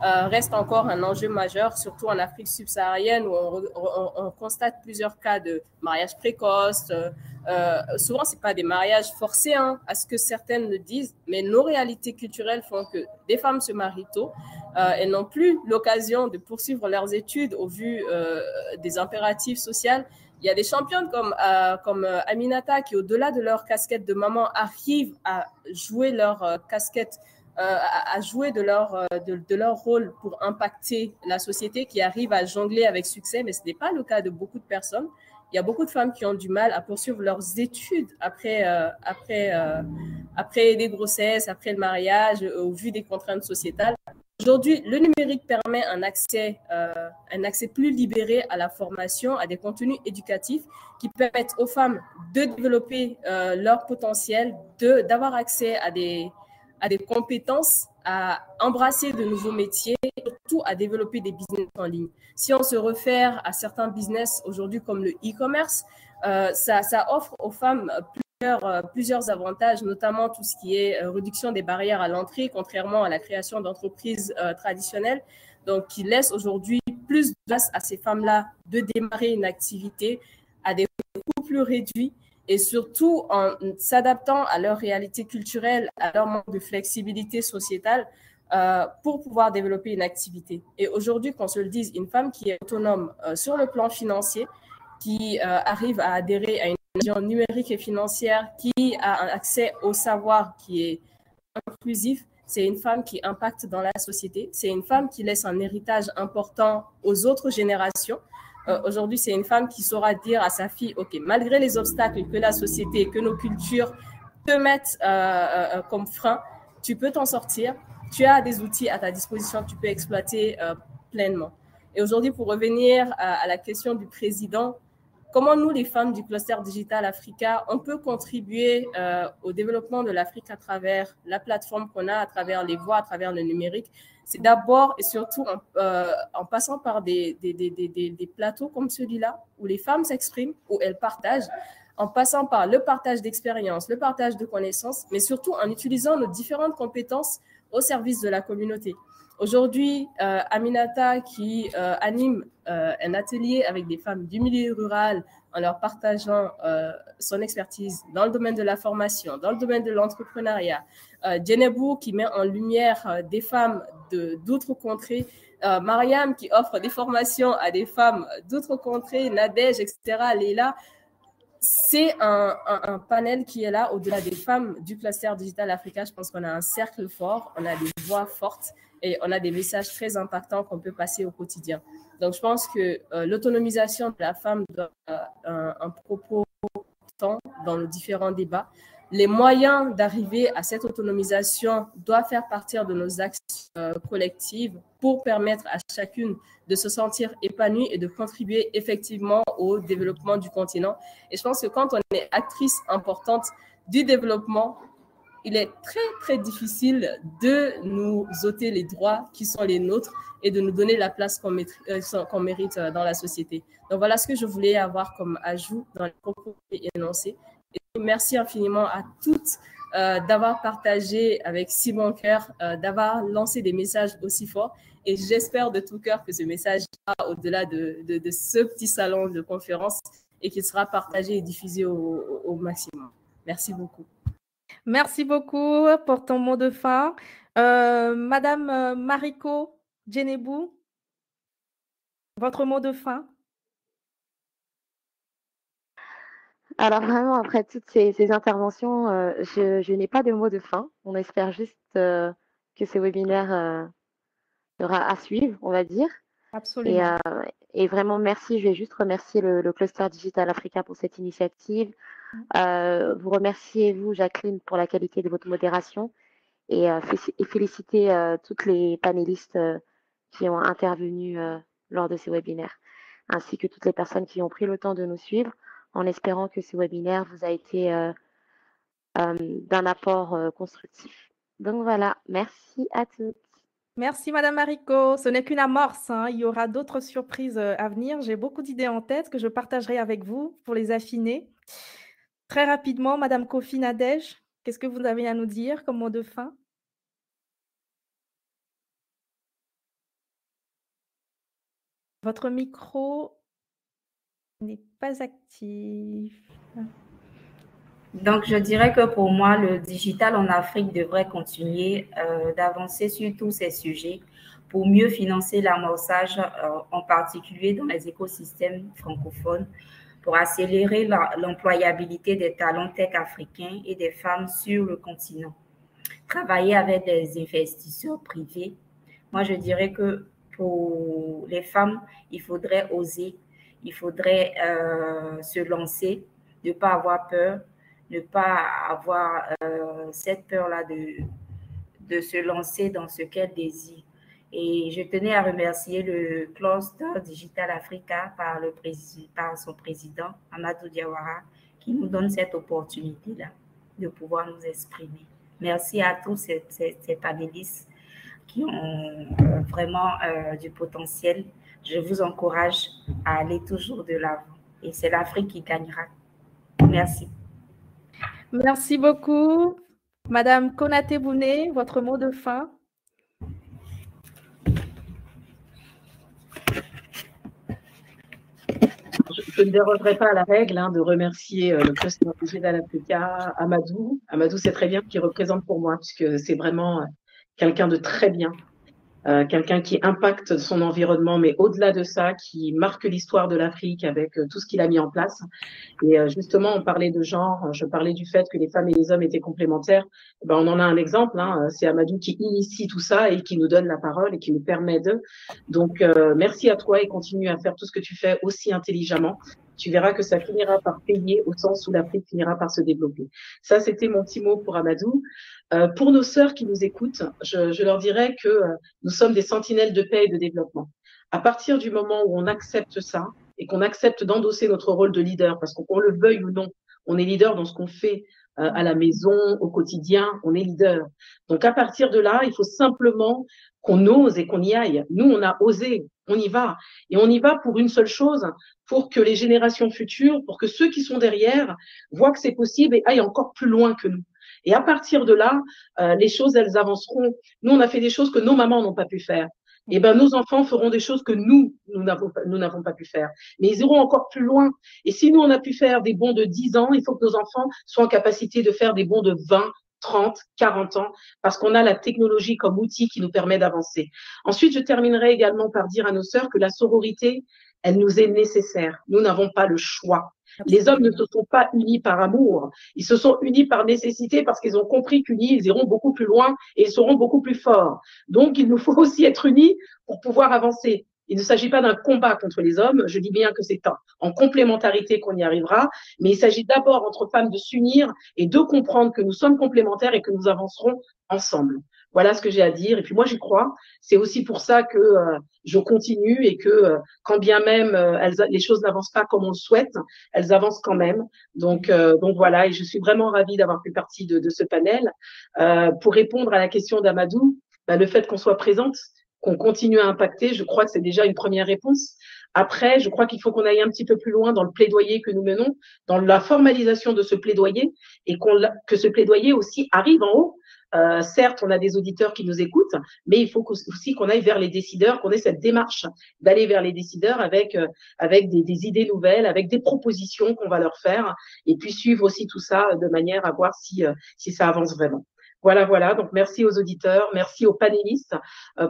reste encore un enjeu majeur, surtout en Afrique subsaharienne où on constate plusieurs cas de mariage précoce. Souvent, ce n'est pas des mariages forcés, à ce que certaines le disent, mais nos réalités culturelles font que des femmes se marient tôt. Elles n'ont plus l'occasion de poursuivre leurs études au vu des impératifs sociaux. Il y a des championnes comme Aminata qui, au-delà de leur casquette de maman, arrivent à jouer leur casquette, à jouer de leur rôle pour impacter la société, qui arrivent à jongler avec succès, mais ce n'est pas le cas de beaucoup de personnes. Il y a beaucoup de femmes qui ont du mal à poursuivre leurs études après les grossesses, après le mariage, au vu des contraintes sociétales. Aujourd'hui, le numérique permet un accès plus libéré à la formation, à des contenus éducatifs qui permettent aux femmes de développer leur potentiel, d'avoir accès à des compétences, à embrasser de nouveaux métiers, et surtout à développer des business en ligne. Si on se réfère à certains business aujourd'hui comme le e-commerce, ça offre aux femmes plusieurs avantages, notamment tout ce qui est réduction des barrières à l'entrée, contrairement à la création d'entreprises traditionnelles, donc qui laisse aujourd'hui plus de place à ces femmes-là de démarrer une activité à des coûts plus réduits et surtout en s'adaptant à leur réalité culturelle, à leur manque de flexibilité sociétale pour pouvoir développer une activité. Et aujourd'hui, qu'on se le dise, une femme qui est autonome sur le plan financier, qui arrive à adhérer à une vision numérique et financière, qui a un accès au savoir qui est inclusif, c'est une femme qui impacte dans la société, c'est une femme qui laisse un héritage important aux autres générations. Aujourd'hui, c'est une femme qui saura dire à sa fille, OK, malgré les obstacles que la société, que nos cultures te mettent comme frein, tu peux t'en sortir, tu as des outils à ta disposition que tu peux exploiter pleinement. Et aujourd'hui, pour revenir à la question du président, comment nous, les femmes du cluster Digital Africa, on peut contribuer au développement de l'Afrique à travers la plateforme qu'on a, à travers les voix, à travers le numérique. C'est d'abord et surtout en passant par des plateaux comme celui-là, où les femmes s'expriment, où elles partagent, en passant par le partage d'expériences, le partage de connaissances, mais surtout en utilisant nos différentes compétences au service de la communauté. Aujourd'hui, Aminata qui anime un atelier avec des femmes du milieu rural en leur partageant son expertise dans le domaine de la formation, dans le domaine de l'entrepreneuriat. Djenebou qui met en lumière des femmes d'autres contrées. Mariam qui offre des formations à des femmes d'autres contrées, Nadège, etc. Leila. C'est un panel qui est là au-delà des femmes du cluster Digital Africa. Je pense qu'on a un cercle fort, on a des voix fortes et on a des messages très impactants qu'on peut passer au quotidien. Donc, je pense que l'autonomisation de la femme doit un propos important dans nos différents débats. Les moyens d'arriver à cette autonomisation doivent faire partir de nos actions collectives pour permettre à chacune de se sentir épanouie et de contribuer effectivement au développement du continent. Et je pense que quand on est actrice importante du développement, il est très, très difficile de nous ôter les droits qui sont les nôtres et de nous donner la place qu'on mérite dans la société. Donc, voilà ce que je voulais avoir comme ajout dans les propos énoncés. Et merci infiniment à toutes d'avoir partagé avec si bon cœur, d'avoir lancé des messages aussi forts. Et j'espère de tout cœur que ce message sera au-delà de ce petit salon de conférence et qu'il sera partagé et diffusé au maximum. Merci beaucoup. Merci beaucoup pour ton mot de fin. Madame Mariko Djenebou, votre mot de fin? Alors vraiment, après toutes ces interventions, je n'ai pas de mot de fin. On espère juste que ce webinaire sera à suivre, on va dire. Absolument. Et vraiment, merci. Je vais juste remercier le Cluster Digital Africa pour cette initiative. Vous remercier, vous, Jacqueline, pour la qualité de votre modération et féliciter toutes les panélistes qui ont intervenu lors de ces webinaires, ainsi que toutes les personnes qui ont pris le temps de nous suivre, en espérant que ce webinaire vous a été d'un apport constructif. Donc voilà, merci à toutes. Merci Madame Marico. Ce n'est qu'une amorce, hein. Il y aura d'autres surprises à venir. J'ai beaucoup d'idées en tête que je partagerai avec vous pour les affiner. Très rapidement, Madame Kofi Nadège, qu'est-ce que vous avez à nous dire comme mot de fin? Votre micro n'est pas actif. Donc, je dirais que pour moi, le digital en Afrique devrait continuer d'avancer sur tous ces sujets pour mieux financer l'amorçage, en particulier dans les écosystèmes francophones, pour accélérer l'employabilité des talents tech africains et des femmes sur le continent. Travailler avec des investisseurs privés. Moi, je dirais que pour les femmes, il faudrait oser, il faudrait se lancer, ne pas avoir peur, ne pas avoir cette peur-là de se lancer dans ce qu'elle désire. Et je tenais à remercier le Cluster Digital Africa par son président, Amadou Diawara, qui nous donne cette opportunité-là de pouvoir nous exprimer. Merci à tous ces panélistes qui ont vraiment du potentiel. Je vous encourage à aller toujours de l'avant. Et c'est l'Afrique qui gagnera. Merci. Merci beaucoup. Madame Konaté Bouné, votre mot de fin. Je ne dérogerai pas à la règle de remercier le Cluster Digital Africa, Amadou. Amadou, c'est très bien qu'il représente pour moi, puisque c'est vraiment quelqu'un de très bien. Quelqu'un qui impacte son environnement, mais au-delà de ça, qui marque l'histoire de l'Afrique avec tout ce qu'il a mis en place. Et justement, on parlait de genre, je parlais du fait que les femmes et les hommes étaient complémentaires. Ben, on en a un exemple, c'est Amadou qui initie tout ça et qui nous donne la parole et qui nous permet de. Donc, merci à toi et continue à faire tout ce que tu fais aussi intelligemment. Tu verras que ça finira par payer au sens où l'Afrique finira par se développer. Ça, c'était mon petit mot pour Amadou. Pour nos sœurs qui nous écoutent, je leur dirais que nous sommes des sentinelles de paix et de développement. À partir du moment où on accepte ça et qu'on accepte d'endosser notre rôle de leader, parce qu'on le veuille ou non, on est leader dans ce qu'on fait à la maison, au quotidien, on est leader. Donc à partir de là, il faut simplement qu'on ose et qu'on y aille. Nous, on a osé, on y va. Et on y va pour une seule chose, pour que les générations futures, pour que ceux qui sont derrière voient que c'est possible et aillent encore plus loin que nous. Et à partir de là, les choses, elles avanceront. Nous, on a fait des choses que nos mamans n'ont pas pu faire. Et ben, nos enfants feront des choses que nous n'avons pas pu faire. Mais ils iront encore plus loin. Et si nous, on a pu faire des bonds de 10 ans, il faut que nos enfants soient en capacité de faire des bonds de 20, 30, 40 ans, parce qu'on a la technologie comme outil qui nous permet d'avancer. Ensuite, je terminerai également par dire à nos sœurs que la sororité, elle nous est nécessaire. Nous n'avons pas le choix. Les hommes ne se sont pas unis par amour. Ils se sont unis par nécessité parce qu'ils ont compris qu'unis, ils iront beaucoup plus loin et ils seront beaucoup plus forts. Donc, il nous faut aussi être unis pour pouvoir avancer. Il ne s'agit pas d'un combat contre les hommes. Je dis bien que c'est en complémentarité qu'on y arrivera. Mais il s'agit d'abord entre femmes de s'unir et de comprendre que nous sommes complémentaires et que nous avancerons ensemble. Voilà ce que j'ai à dire. Et puis moi, j'y crois. C'est aussi pour ça que je continue et que quand bien même les choses n'avancent pas comme on le souhaite, elles avancent quand même. Donc voilà. Et je suis vraiment ravie d'avoir fait partie de ce panel. Pour répondre à la question d'Amadou, le fait qu'on soit présente, qu'on continue à impacter, je crois que c'est déjà une première réponse. Après, je crois qu'il faut qu'on aille un petit peu plus loin dans le plaidoyer que nous menons, dans la formalisation de ce plaidoyer et que ce plaidoyer aussi arrive en haut. Certes, on a des auditeurs qui nous écoutent, mais il faut aussi qu'on aille vers les décideurs, qu'on ait cette démarche d'aller vers les décideurs avec des idées nouvelles, avec des propositions qu'on va leur faire, et puis suivre aussi tout ça de manière à voir si ça avance vraiment. Voilà. Donc, merci aux auditeurs, merci aux panélistes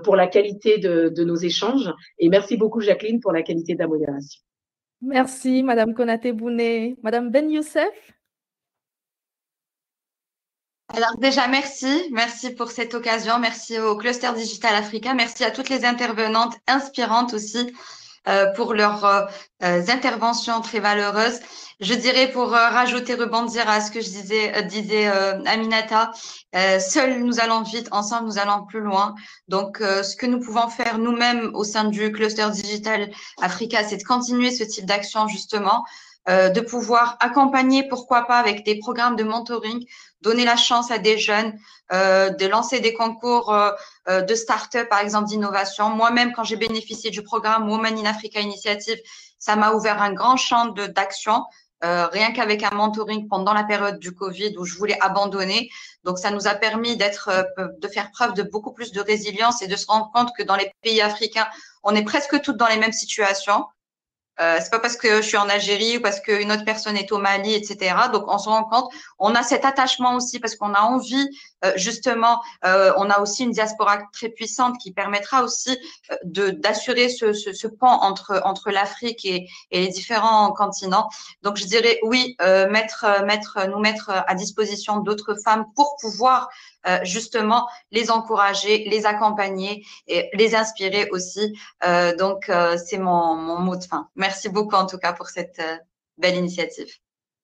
pour la qualité de nos échanges, et merci beaucoup, Jacqueline, pour la qualité de la modération. Merci, Madame Konaté Bouné. Madame Ben Youssef? Alors déjà, merci pour cette occasion, merci au Cluster Digital Africa, merci à toutes les intervenantes inspirantes aussi pour leurs interventions très valeureuses. Je dirais pour rajouter, rebondir à ce que disait Aminata, seuls nous allons vite, ensemble nous allons plus loin. Donc ce que nous pouvons faire nous-mêmes au sein du Cluster Digital Africa, c'est de continuer ce type d'action justement, de pouvoir accompagner, pourquoi pas, avec des programmes de mentoring, donner la chance à des jeunes, de lancer des concours de start-up, par exemple, d'innovation. Moi-même, quand j'ai bénéficié du programme Women in Africa Initiative, ça m'a ouvert un grand champ d'action, rien qu'avec un mentoring pendant la période du Covid où je voulais abandonner. Donc, ça nous a permis de faire preuve de beaucoup plus de résilience et de se rendre compte que dans les pays africains, on est presque toutes dans les mêmes situations. C'est pas parce que je suis en Algérie ou parce qu'une autre personne est au Mali, etc. Donc, on se rend compte, on a cet attachement aussi parce qu'on a envie, justement, on a aussi une diaspora très puissante qui permettra aussi d'assurer ce pont entre l'Afrique et les différents continents. Donc, je dirais oui, nous mettre à disposition d'autres femmes pour pouvoir justement les encourager, les accompagner et les inspirer aussi. Donc, c'est mon mot de fin. Merci beaucoup en tout cas pour cette belle initiative.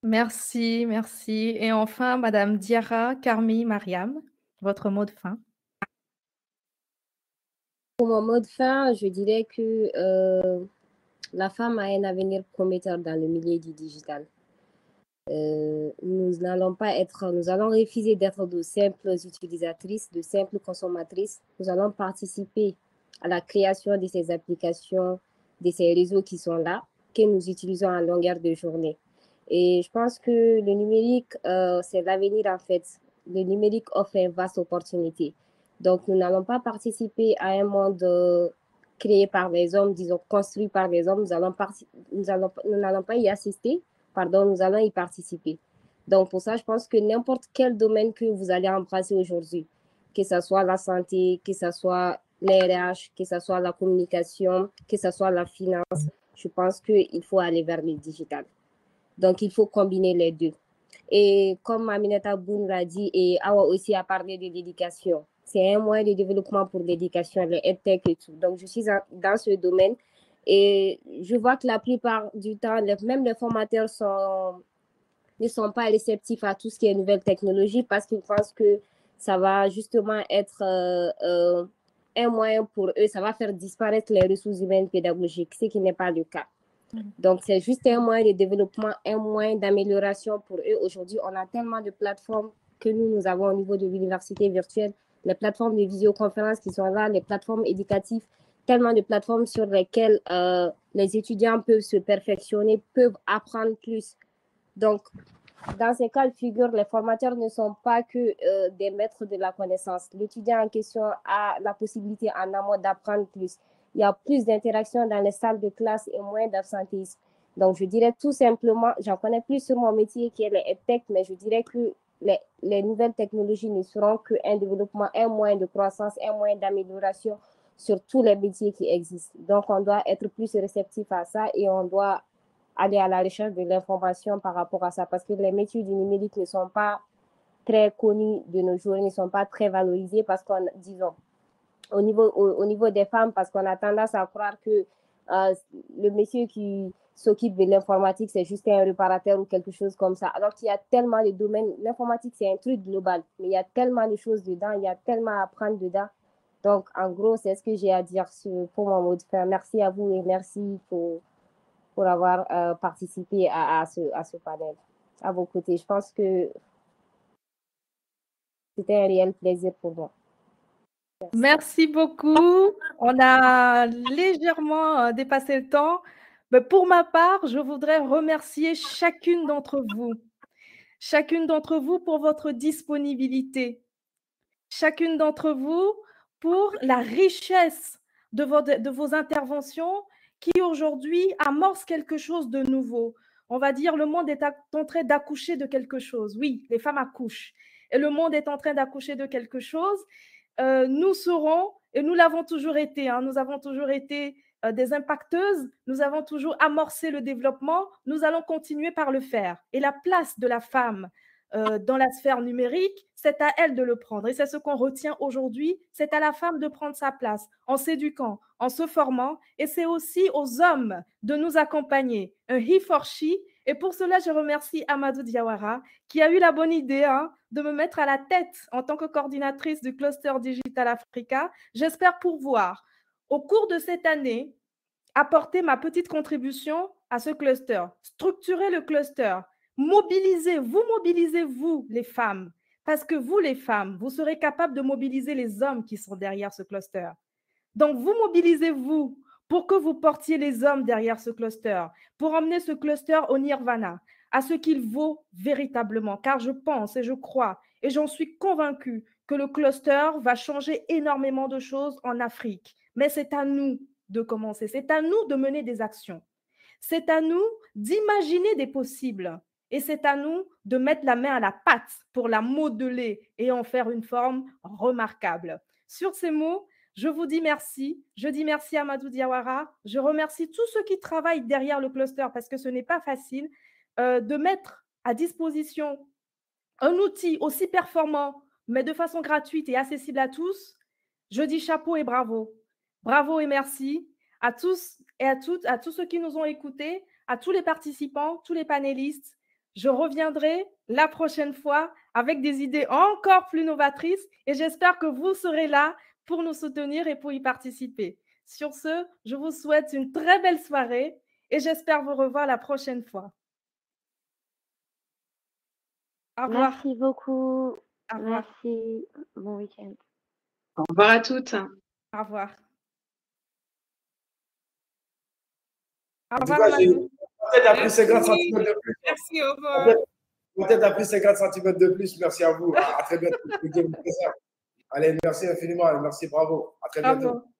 Merci, merci. Et enfin, Madame Diarra Karmi Mariam, votre mot de fin. Pour mon mot de fin, je dirais que la femme a un avenir prometteur dans le milieu du digital. Nous allons refuser d'être de simples utilisatrices, de simples consommatrices. Nous allons participer à la création de ces applications, de ces réseaux qui sont là, que nous utilisons à longueur de journée. Et je pense que le numérique, c'est l'avenir en fait. Le numérique offre une vaste opportunité. Donc, nous n'allons pas participer à un monde créé par des hommes, disons construit par des hommes. Nous n'allons pas y assister. Nous allons y participer. Donc, pour ça, je pense que n'importe quel domaine que vous allez embrasser aujourd'hui, que ce soit la santé, que ce soit les RH, que ce soit la communication, que ce soit la finance, je pense qu'il faut aller vers le digital. Donc, il faut combiner les deux. Et comme Aminata Boun l'a dit, et Awa aussi a parlé de l'éducation, c'est un moyen de développement pour l'éducation, les EdTech et tout. Donc, je suis dans ce domaine. Et je vois que la plupart du temps, même les formateurs ne sont pas réceptifs à tout ce qui est nouvelle technologie parce qu'ils pensent que ça va justement être un moyen pour eux, ça va faire disparaître les ressources humaines pédagogiques, ce qui n'est pas le cas. Donc, c'est juste un moyen de développement, un moyen d'amélioration pour eux. Aujourd'hui, on a tellement de plateformes que nous avons au niveau de l'université virtuelle, les plateformes de visioconférence qui sont là, les plateformes éducatives, tellement de plateformes sur lesquelles les étudiants peuvent se perfectionner, peuvent apprendre plus. Donc, dans ces cas de figure, les formateurs ne sont pas que des maîtres de la connaissance. L'étudiant en question a la possibilité en amont d'apprendre plus. Il y a plus d'interaction dans les salles de classe et moins d'absentéisme. Donc, je dirais tout simplement, j'en connais plus sur mon métier qui est les EdTech, mais je dirais que les nouvelles technologies ne seront qu'un développement, un moyen de croissance, un moyen d'amélioration sur tous les métiers qui existent. Donc, on doit être plus réceptif à ça et on doit aller à la recherche de l'information par rapport à ça parce que les métiers du numérique ne sont pas très connus de nos jours, ne sont pas très valorisés parce qu'on, disons, au niveau des femmes, parce qu'on a tendance à croire que le monsieur qui s'occupe de l'informatique, c'est juste un réparateur ou quelque chose comme ça. Alors qu'il y a tellement de domaines. L'informatique, c'est un truc global, mais il y a tellement de choses dedans, il y a tellement à apprendre dedans. Donc, en gros, c'est ce que j'ai à dire pour mon mot de fin. Merci à vous et merci pour avoir participé à ce panel, à vos côtés. Je pense que c'était un réel plaisir pour moi. Merci beaucoup. On a légèrement dépassé le temps. Mais pour ma part, je voudrais remercier chacune d'entre vous pour votre disponibilité, chacune d'entre vous pour la richesse de vos interventions qui aujourd'hui amorcent quelque chose de nouveau. On va dire le monde est en train d'accoucher de quelque chose. Oui, les femmes accouchent. Et le monde est en train d'accoucher de quelque chose. Nous serons, et nous l'avons toujours été, nous avons toujours été des impacteuses, nous avons toujours amorcé le développement, nous allons continuer par le faire. Et la place de la femme dans la sphère numérique, c'est à elle de le prendre. Et c'est ce qu'on retient aujourd'hui, c'est à la femme de prendre sa place en s'éduquant, en se formant, et c'est aussi aux hommes de nous accompagner. Un he for she. Et pour cela, je remercie Amadou Diawara qui a eu la bonne idée de me mettre à la tête en tant que coordinatrice du cluster Digital Africa. J'espère pouvoir, au cours de cette année, apporter ma petite contribution à ce cluster, structurer le cluster, mobilisez-vous les femmes, parce que vous les femmes, vous serez capables de mobiliser les hommes qui sont derrière ce cluster. Donc vous mobilisez-vous pour que vous portiez les hommes derrière ce cluster, pour emmener ce cluster au nirvana, à ce qu'il vaut véritablement, car je pense et je crois et j'en suis convaincue que le cluster va changer énormément de choses en Afrique. Mais c'est à nous de commencer, c'est à nous de mener des actions. C'est à nous d'imaginer des possibles et c'est à nous de mettre la main à la pâte pour la modeler et en faire une forme remarquable. Sur ces mots, je vous dis merci. Je dis merci à Amadou Diawara. Je remercie tous ceux qui travaillent derrière le cluster parce que ce n'est pas facile de mettre à disposition un outil aussi performant, mais de façon gratuite et accessible à tous. Je dis chapeau et bravo. Bravo et merci à tous et à toutes, à tous ceux qui nous ont écoutés, à tous les participants, tous les panélistes. Je reviendrai la prochaine fois avec des idées encore plus novatrices et j'espère que vous serez là pour nous soutenir et pour y participer. Sur ce, je vous souhaite une très belle soirée et j'espère vous revoir la prochaine fois. Au revoir. Merci beaucoup. Au revoir. Merci. Bon week-end. Au revoir à toutes. Au revoir. Au En tout revoir, cas, Amadou. peut-être appris 50 cm de plus. Merci, au revoir. Peut-être appris 50 cm de plus. Merci à vous. À très bientôt. Allez, merci infiniment. Merci, bravo. À très bientôt. Bravo.